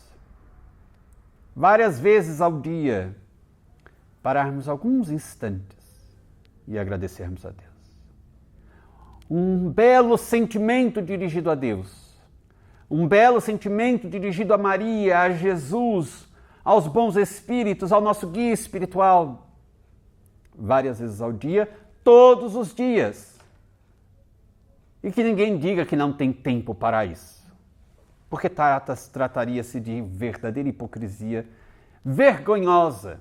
Speaker 2: várias vezes ao dia, pararmos alguns instantes e agradecermos a Deus. Um belo sentimento dirigido a Deus, um belo sentimento dirigido a Maria, a Jesus, aos bons espíritos, ao nosso guia espiritual, várias vezes ao dia, todos os dias. E que ninguém diga que não tem tempo para isso, porque trataria-se de verdadeira hipocrisia vergonhosa,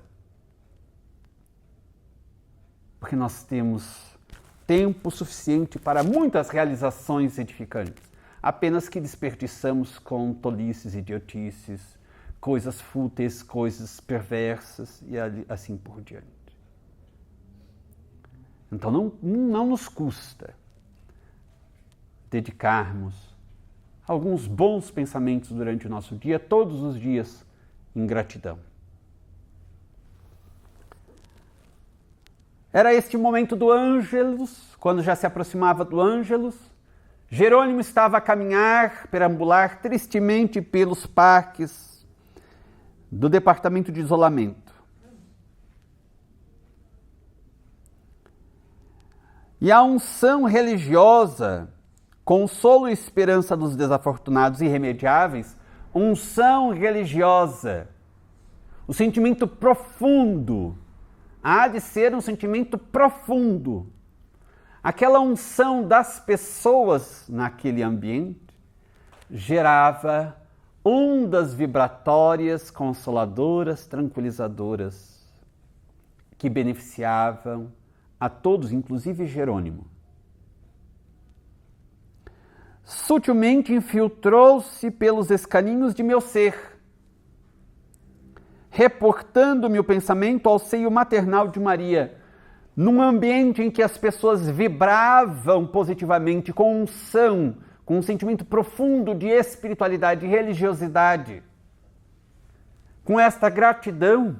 Speaker 2: porque nós temos tempo suficiente para muitas realizações edificantes, apenas que desperdiçamos com tolices, idiotices, coisas fúteis, coisas perversas e assim por diante. Então não nos custa dedicarmos alguns bons pensamentos durante o nosso dia, todos os dias, em gratidão. Era este momento do Ângelus, quando já se aproximava do Ângelus. Jerônimo estava a caminhar, perambular tristemente pelos parques do departamento de isolamento. E a unção religiosa, consolo e esperança dos desafortunados irremediáveis, unção religiosa, o sentimento profundo, há de ser um sentimento profundo. Aquela unção das pessoas naquele ambiente gerava ondas vibratórias, consoladoras, tranquilizadoras, que beneficiavam a todos, inclusive Jerônimo. Sutilmente infiltrou-se pelos escaninhos de meu ser, reportando-me o pensamento ao seio maternal de Maria, num ambiente em que as pessoas vibravam positivamente com unção, com um sentimento profundo de espiritualidade e religiosidade. Com esta gratidão,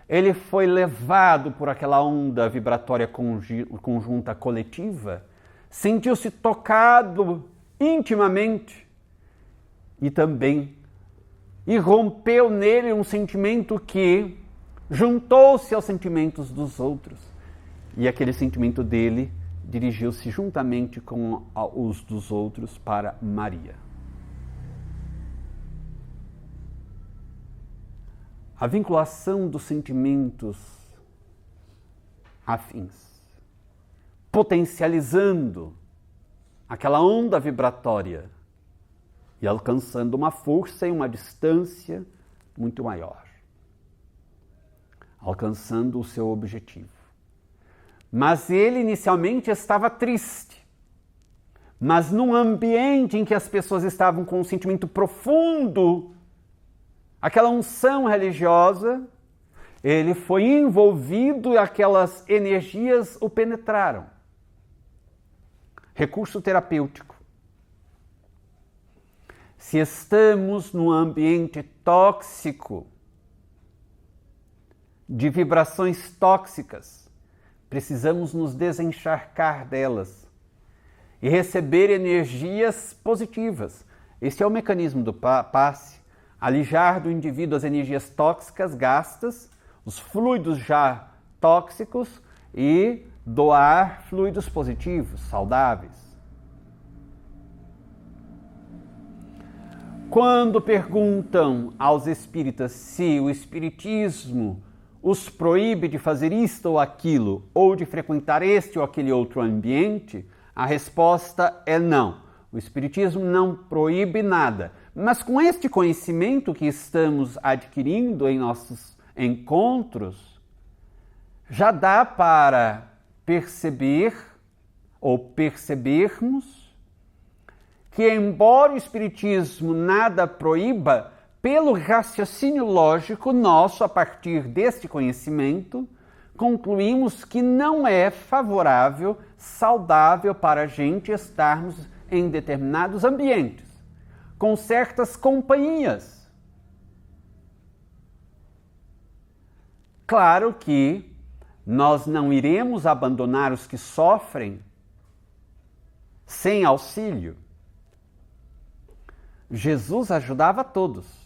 Speaker 2: ele foi levado por aquela onda vibratória conjunta coletiva, sentiu-se tocado intimamente e também irrompeu nele um sentimento que juntou-se aos sentimentos dos outros. E aquele sentimento dele dirigiu-se juntamente com os dos outros para Maria. A vinculação dos sentimentos afins, potencializando aquela onda vibratória e alcançando uma força e uma distância muito maior, alcançando o seu objetivo. Mas ele inicialmente estava triste, mas num ambiente em que as pessoas estavam com um sentimento profundo, aquela unção religiosa, ele foi envolvido e aquelas energias o penetraram. Recurso terapêutico. Se estamos num ambiente tóxico, de vibrações tóxicas, precisamos nos desencharcar delas e receber energias positivas. Esse é o mecanismo do passe. Alijar do indivíduo as energias tóxicas gastas, os fluidos já tóxicos e doar fluidos positivos, saudáveis. Quando perguntam aos espíritas se o espiritismo os proíbe de fazer isto ou aquilo, ou de frequentar este ou aquele outro ambiente, a resposta é não. O espiritismo não proíbe nada. Mas com este conhecimento que estamos adquirindo em nossos encontros, já dá para perceber ou percebermos que, embora o espiritismo nada proíba, pelo raciocínio lógico nosso, a partir deste conhecimento, concluímos que não é favorável, saudável para a gente estarmos em determinados ambientes, com certas companhias. Claro que nós não iremos abandonar os que sofrem sem auxílio. Jesus ajudava a todos.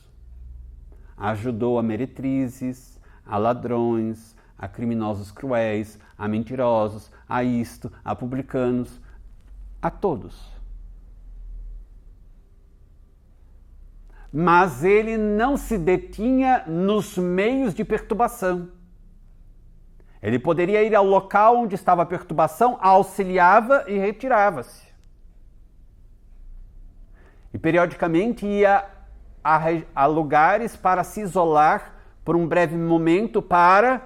Speaker 2: Ajudou a meretrizes, a ladrões, a criminosos cruéis, a mentirosos, a isto, a publicanos, a todos. Mas ele não se detinha nos meios de perturbação. Ele poderia ir ao local onde estava a perturbação, auxiliava e retirava-se. E periodicamente ia a lugares para se isolar por um breve momento para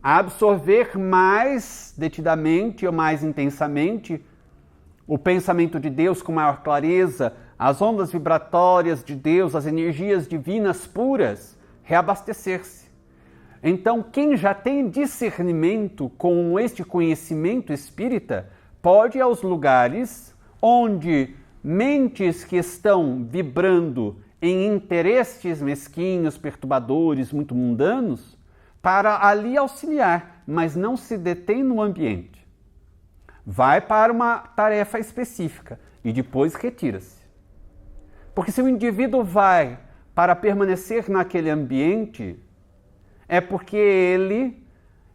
Speaker 2: absorver mais detidamente ou mais intensamente o pensamento de Deus com maior clareza, as ondas vibratórias de Deus, as energias divinas puras, reabastecer-se. Então, quem já tem discernimento com este conhecimento espírita, pode ir aos lugares onde mentes que estão vibrando em interesses mesquinhos, perturbadores, muito mundanos, para ali auxiliar, mas não se detém no ambiente. Vai para uma tarefa específica e depois retira-se. Porque se o indivíduo vai para permanecer naquele ambiente, é porque ele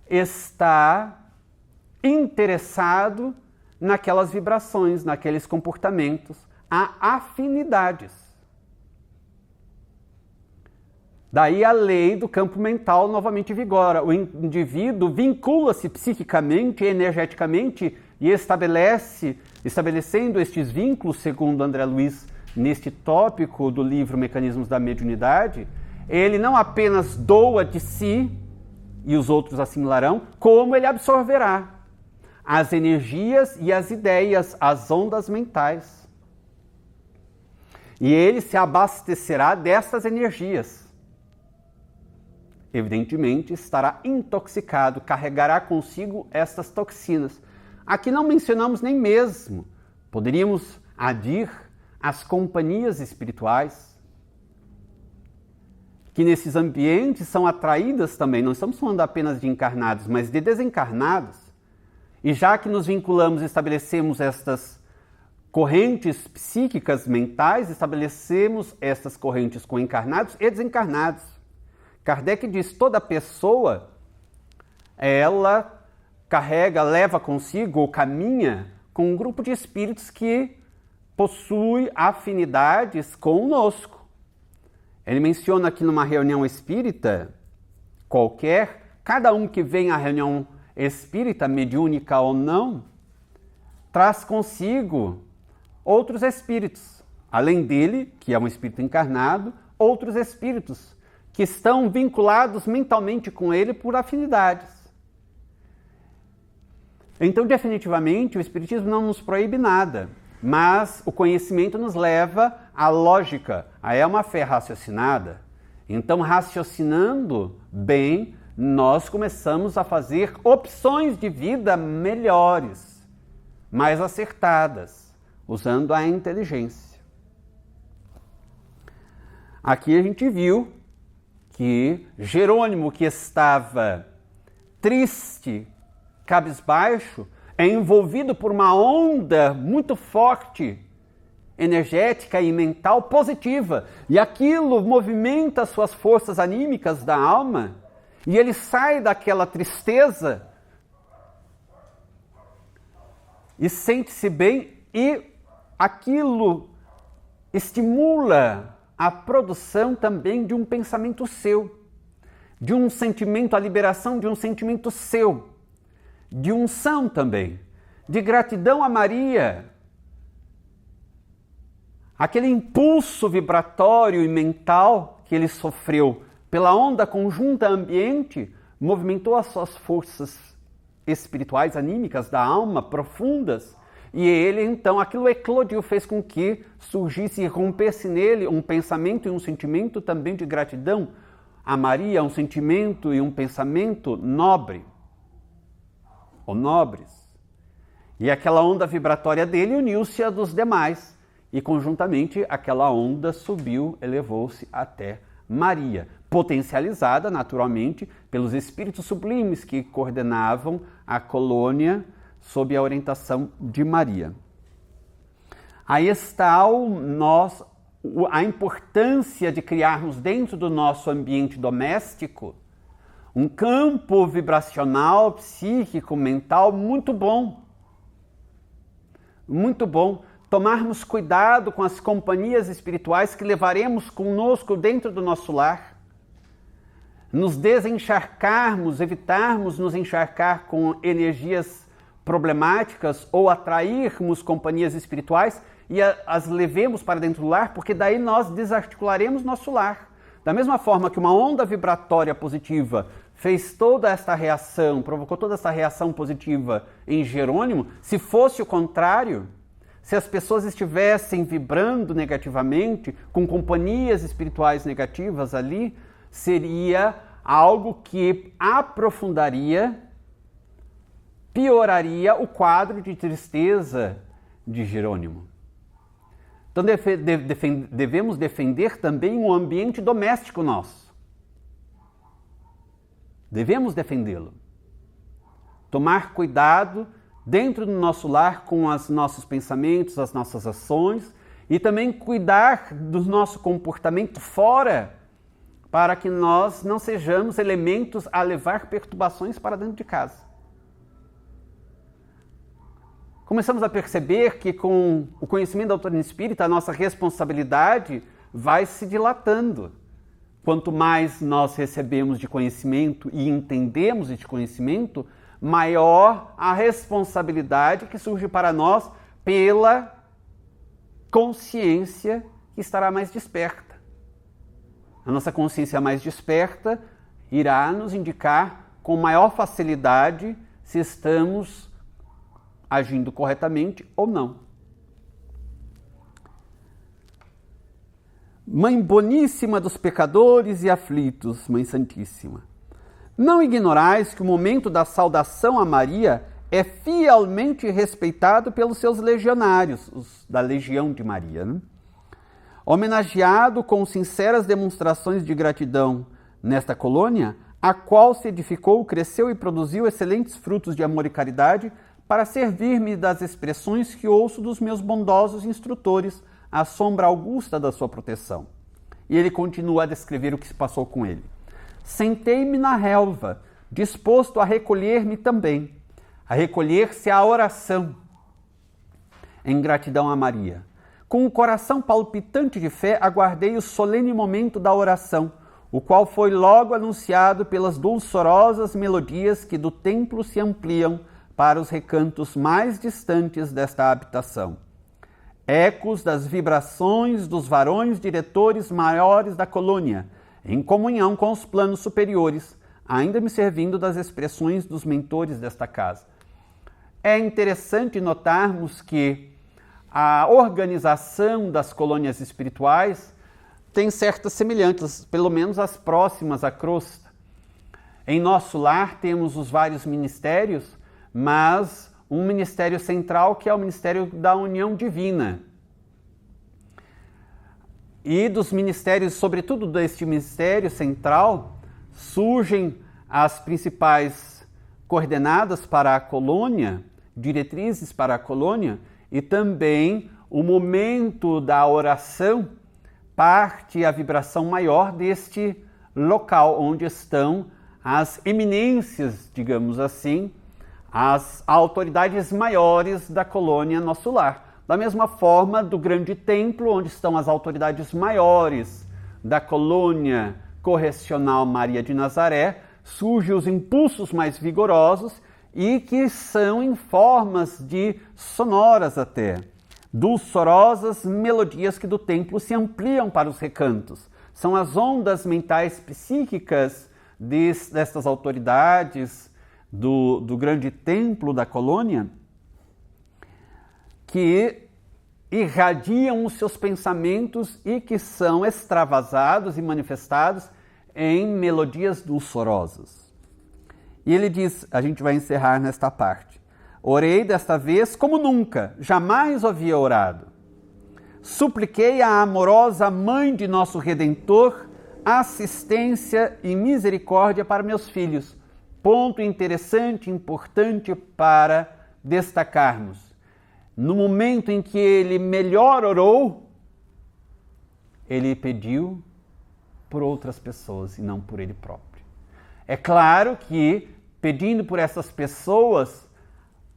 Speaker 2: está interessado naquelas vibrações, naqueles comportamentos. Há afinidades. Daí a lei do campo mental novamente vigora. O indivíduo vincula-se psiquicamente, energeticamente e estabelecendo estes vínculos, segundo André Luiz, neste tópico do livro Mecanismos da Mediunidade, ele não apenas doa de si, e os outros assimilarão, como ele absorverá as energias e as ideias, as ondas mentais. E ele se abastecerá dessas energias. Evidentemente, estará intoxicado, carregará consigo estas toxinas. Aqui não mencionamos nem mesmo, poderíamos adir às companhias espirituais, que nesses ambientes são atraídas também, não estamos falando apenas de encarnados, mas de desencarnados. E já que nos vinculamos e estabelecemos estas correntes psíquicas mentais, estabelecemos estas correntes com encarnados e desencarnados. Kardec diz: toda pessoa, ela carrega, leva consigo ou caminha com um grupo de espíritos que possui afinidades conosco. Ele menciona que numa reunião espírita qualquer, cada um que vem à reunião espírita, mediúnica ou não, traz consigo outros espíritos. Além dele, que é um espírito encarnado, outros espíritos que estão vinculados mentalmente com ele por afinidades. Então, definitivamente, o Espiritismo não nos proíbe nada, mas o conhecimento nos leva à lógica, é uma fé raciocinada. Então, raciocinando bem, nós começamos a fazer opções de vida melhores, mais acertadas, usando a inteligência. Aqui a gente viu que Jerônimo, que estava triste, cabisbaixo, é envolvido por uma onda muito forte, energética e mental positiva. E aquilo movimenta as suas forças anímicas da alma e ele sai daquela tristeza e sente-se bem, e aquilo estimula a produção também de um pensamento seu, de um sentimento, a liberação de um sentimento seu, de unção também, de gratidão a Maria. Aquele impulso vibratório e mental que ele sofreu pela onda conjunta ambiente movimentou as suas forças espirituais, anímicas da alma, profundas, e ele, então, aquilo eclodiu, fez com que surgisse e rompesse nele um pensamento e um sentimento também de gratidão a Maria, um sentimento e um pensamento nobre, ou nobres. E aquela onda vibratória dele uniu-se à dos demais, e conjuntamente aquela onda subiu, elevou-se até Maria, potencializada naturalmente pelos espíritos sublimes que coordenavam a colônia sob a orientação de Maria. Aí está a importância de criarmos dentro do nosso ambiente doméstico um campo vibracional, psíquico, mental muito bom. Muito bom. Tomarmos cuidado com as companhias espirituais que levaremos conosco dentro do nosso lar. Nos desencharcarmos, evitarmos nos encharcar com energias problemáticas ou atrairmos companhias espirituais e as levemos para dentro do lar, porque daí nós desarticularemos nosso lar. Da mesma forma que uma onda vibratória positiva fez toda esta reação, provocou toda essa reação positiva em Jerônimo, se fosse o contrário, se as pessoas estivessem vibrando negativamente, com companhias espirituais negativas ali, seria algo que aprofundaria, pioraria o quadro de tristeza de Jerônimo. Então devemos defender também o ambiente doméstico nosso. Devemos defendê-lo. tomar cuidado dentro do nosso lar com os nossos pensamentos, as nossas ações e também cuidar do nosso comportamento fora, para que nós não sejamos elementos a levar perturbações para dentro de casa. Começamos a perceber que com o conhecimento da doutrina espírita, a nossa responsabilidade vai se dilatando. Quanto mais nós recebemos de conhecimento e entendemos este conhecimento, maior a responsabilidade que surge para nós pela consciência que estará mais desperta. A nossa consciência mais desperta irá nos indicar com maior facilidade se estamos agindo corretamente ou não. Mãe boníssima dos pecadores e aflitos, Mãe Santíssima, não ignorais que o momento da saudação a Maria é fielmente respeitado pelos seus legionários, os da Legião de Maria, né? Homenageado com sinceras demonstrações de gratidão nesta colônia, a qual se edificou, cresceu e produziu excelentes frutos de amor e caridade, para servir-me das expressões que ouço dos meus bondosos instrutores, à sombra augusta da sua proteção. E ele continua a descrever o que se passou com ele. Sentei-me na relva, disposto a recolher-me também, a recolher-se à oração, em gratidão a Maria. Com o coração palpitante de fé, aguardei o solene momento da oração, o qual foi logo anunciado pelas dulçorosas melodias que do templo se ampliam para os recantos mais distantes desta habitação. Ecos das vibrações dos varões diretores maiores da colônia, em comunhão com os planos superiores, ainda me servindo das expressões dos mentores desta casa. É interessante notarmos que a organização das colônias espirituais tem certas semelhanças, pelo menos as próximas à crosta. Em nosso lar temos os vários ministérios, mas um ministério central que é o Ministério da União Divina. E dos ministérios, sobretudo deste ministério central, surgem as principais coordenadas para a colônia, diretrizes para a colônia, e também o momento da oração parte a vibração maior deste local, onde estão as eminências, digamos assim, as autoridades maiores da colônia Nosso Lar. Da mesma forma, do grande templo, onde estão as autoridades maiores da colônia correcional Maria de Nazaré, surgem os impulsos mais vigorosos e que são em formas de sonoras até, dulçorosas melodias que do templo se ampliam para os recantos. São as ondas mentais psíquicas destas autoridades do grande templo da colônia que irradiam os seus pensamentos e que são extravasados e manifestados em melodias dulçorosas. E ele diz, a gente vai encerrar nesta parte, orei desta vez como nunca, jamais havia orado. Supliquei à amorosa Mãe de nosso Redentor assistência e misericórdia para meus filhos. Ponto interessante, importante para destacarmos. No momento em que ele melhor orou, ele pediu por outras pessoas e não por ele próprio. É claro que, pedindo por essas pessoas,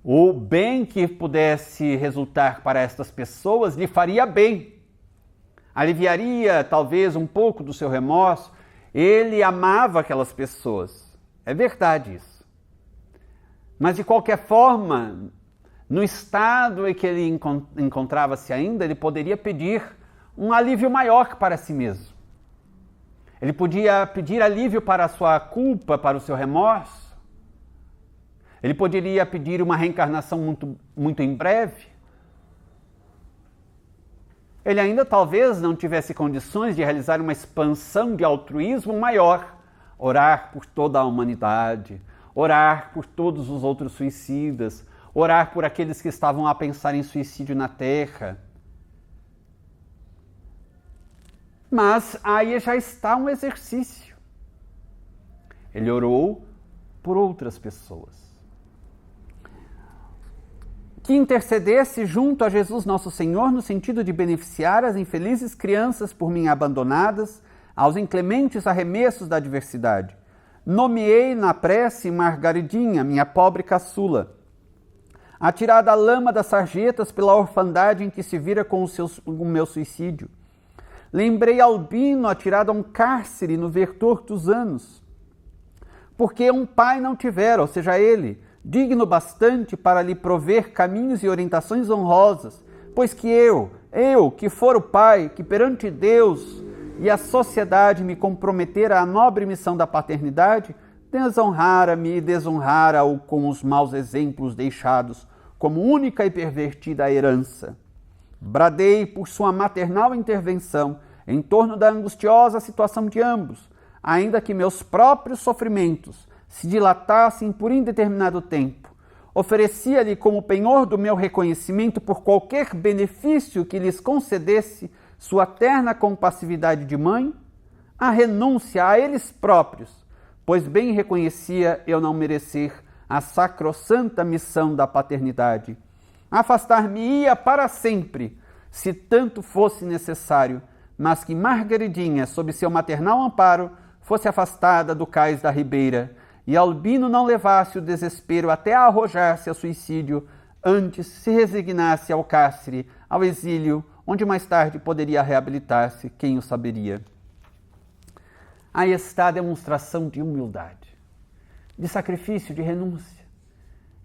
Speaker 2: o bem que pudesse resultar para estas pessoas lhe faria bem. Aliviaria talvez um pouco do seu remorso. Ele amava aquelas pessoas. É verdade isso. Mas de qualquer forma, no estado em que ele encontrava-se ainda, ele poderia pedir um alívio maior para si mesmo. Ele podia pedir alívio para a sua culpa, para o seu remorso. Ele poderia pedir uma reencarnação muito em breve. Ele ainda talvez não tivesse condições de realizar uma expansão de altruísmo maior. Orar por toda a humanidade, orar por todos os outros suicidas, orar por aqueles que estavam a pensar em suicídio na Terra. Mas aí já está um exercício. Ele orou por outras pessoas. que intercedesse junto a Jesus Nosso Senhor no sentido de beneficiar as infelizes crianças por mim abandonadas aos inclementes arremessos da adversidade. Nomeei na prece Margaridinha, minha pobre caçula, atirada à lama das sarjetas pela orfandade em que se vira com o meu suicídio. Lembrei Albino atirado a um cárcere no vertor dos anos, porque um pai não tivera, ou seja, ele, digno bastante para lhe prover caminhos e orientações honrosas, pois que eu, que for o pai, que perante Deus e a sociedade me comprometera à nobre missão da paternidade, desonrara-me e desonrara-o com os maus exemplos deixados como única e pervertida herança. Bradei por sua maternal intervenção em torno da angustiosa situação de ambos, ainda que meus próprios sofrimentos se dilatassem por indeterminado tempo. Oferecia-lhe como penhor do meu reconhecimento por qualquer benefício que lhes concedesse sua terna compassividade de mãe, a renúncia a eles próprios, pois bem reconhecia eu não merecer a sacrossanta missão da paternidade. Afastar-me-ia para sempre, se tanto fosse necessário, mas que Margaridinha, sob seu maternal amparo, fosse afastada do cais da ribeira, e Albino não levasse o desespero até a arrojar-se ao suicídio, antes se resignasse ao cárcere, ao exílio, onde mais tarde poderia reabilitar-se, quem o saberia. Aí está a demonstração de humildade, de sacrifício, de renúncia,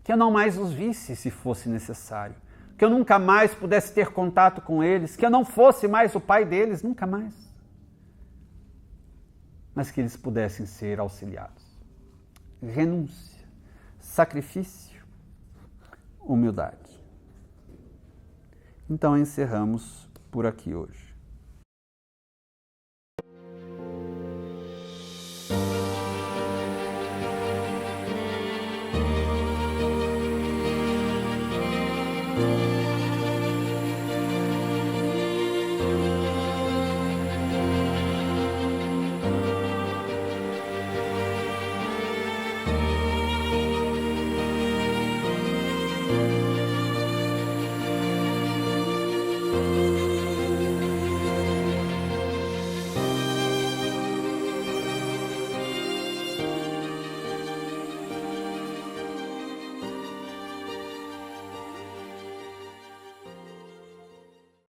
Speaker 2: que eu não mais os visse se fosse necessário, que eu nunca mais pudesse ter contato com eles, que eu não fosse mais o pai deles, nunca mais, mas que eles pudessem ser auxiliados. Renúncia, sacrifício, humildade. Então encerramos por aqui hoje.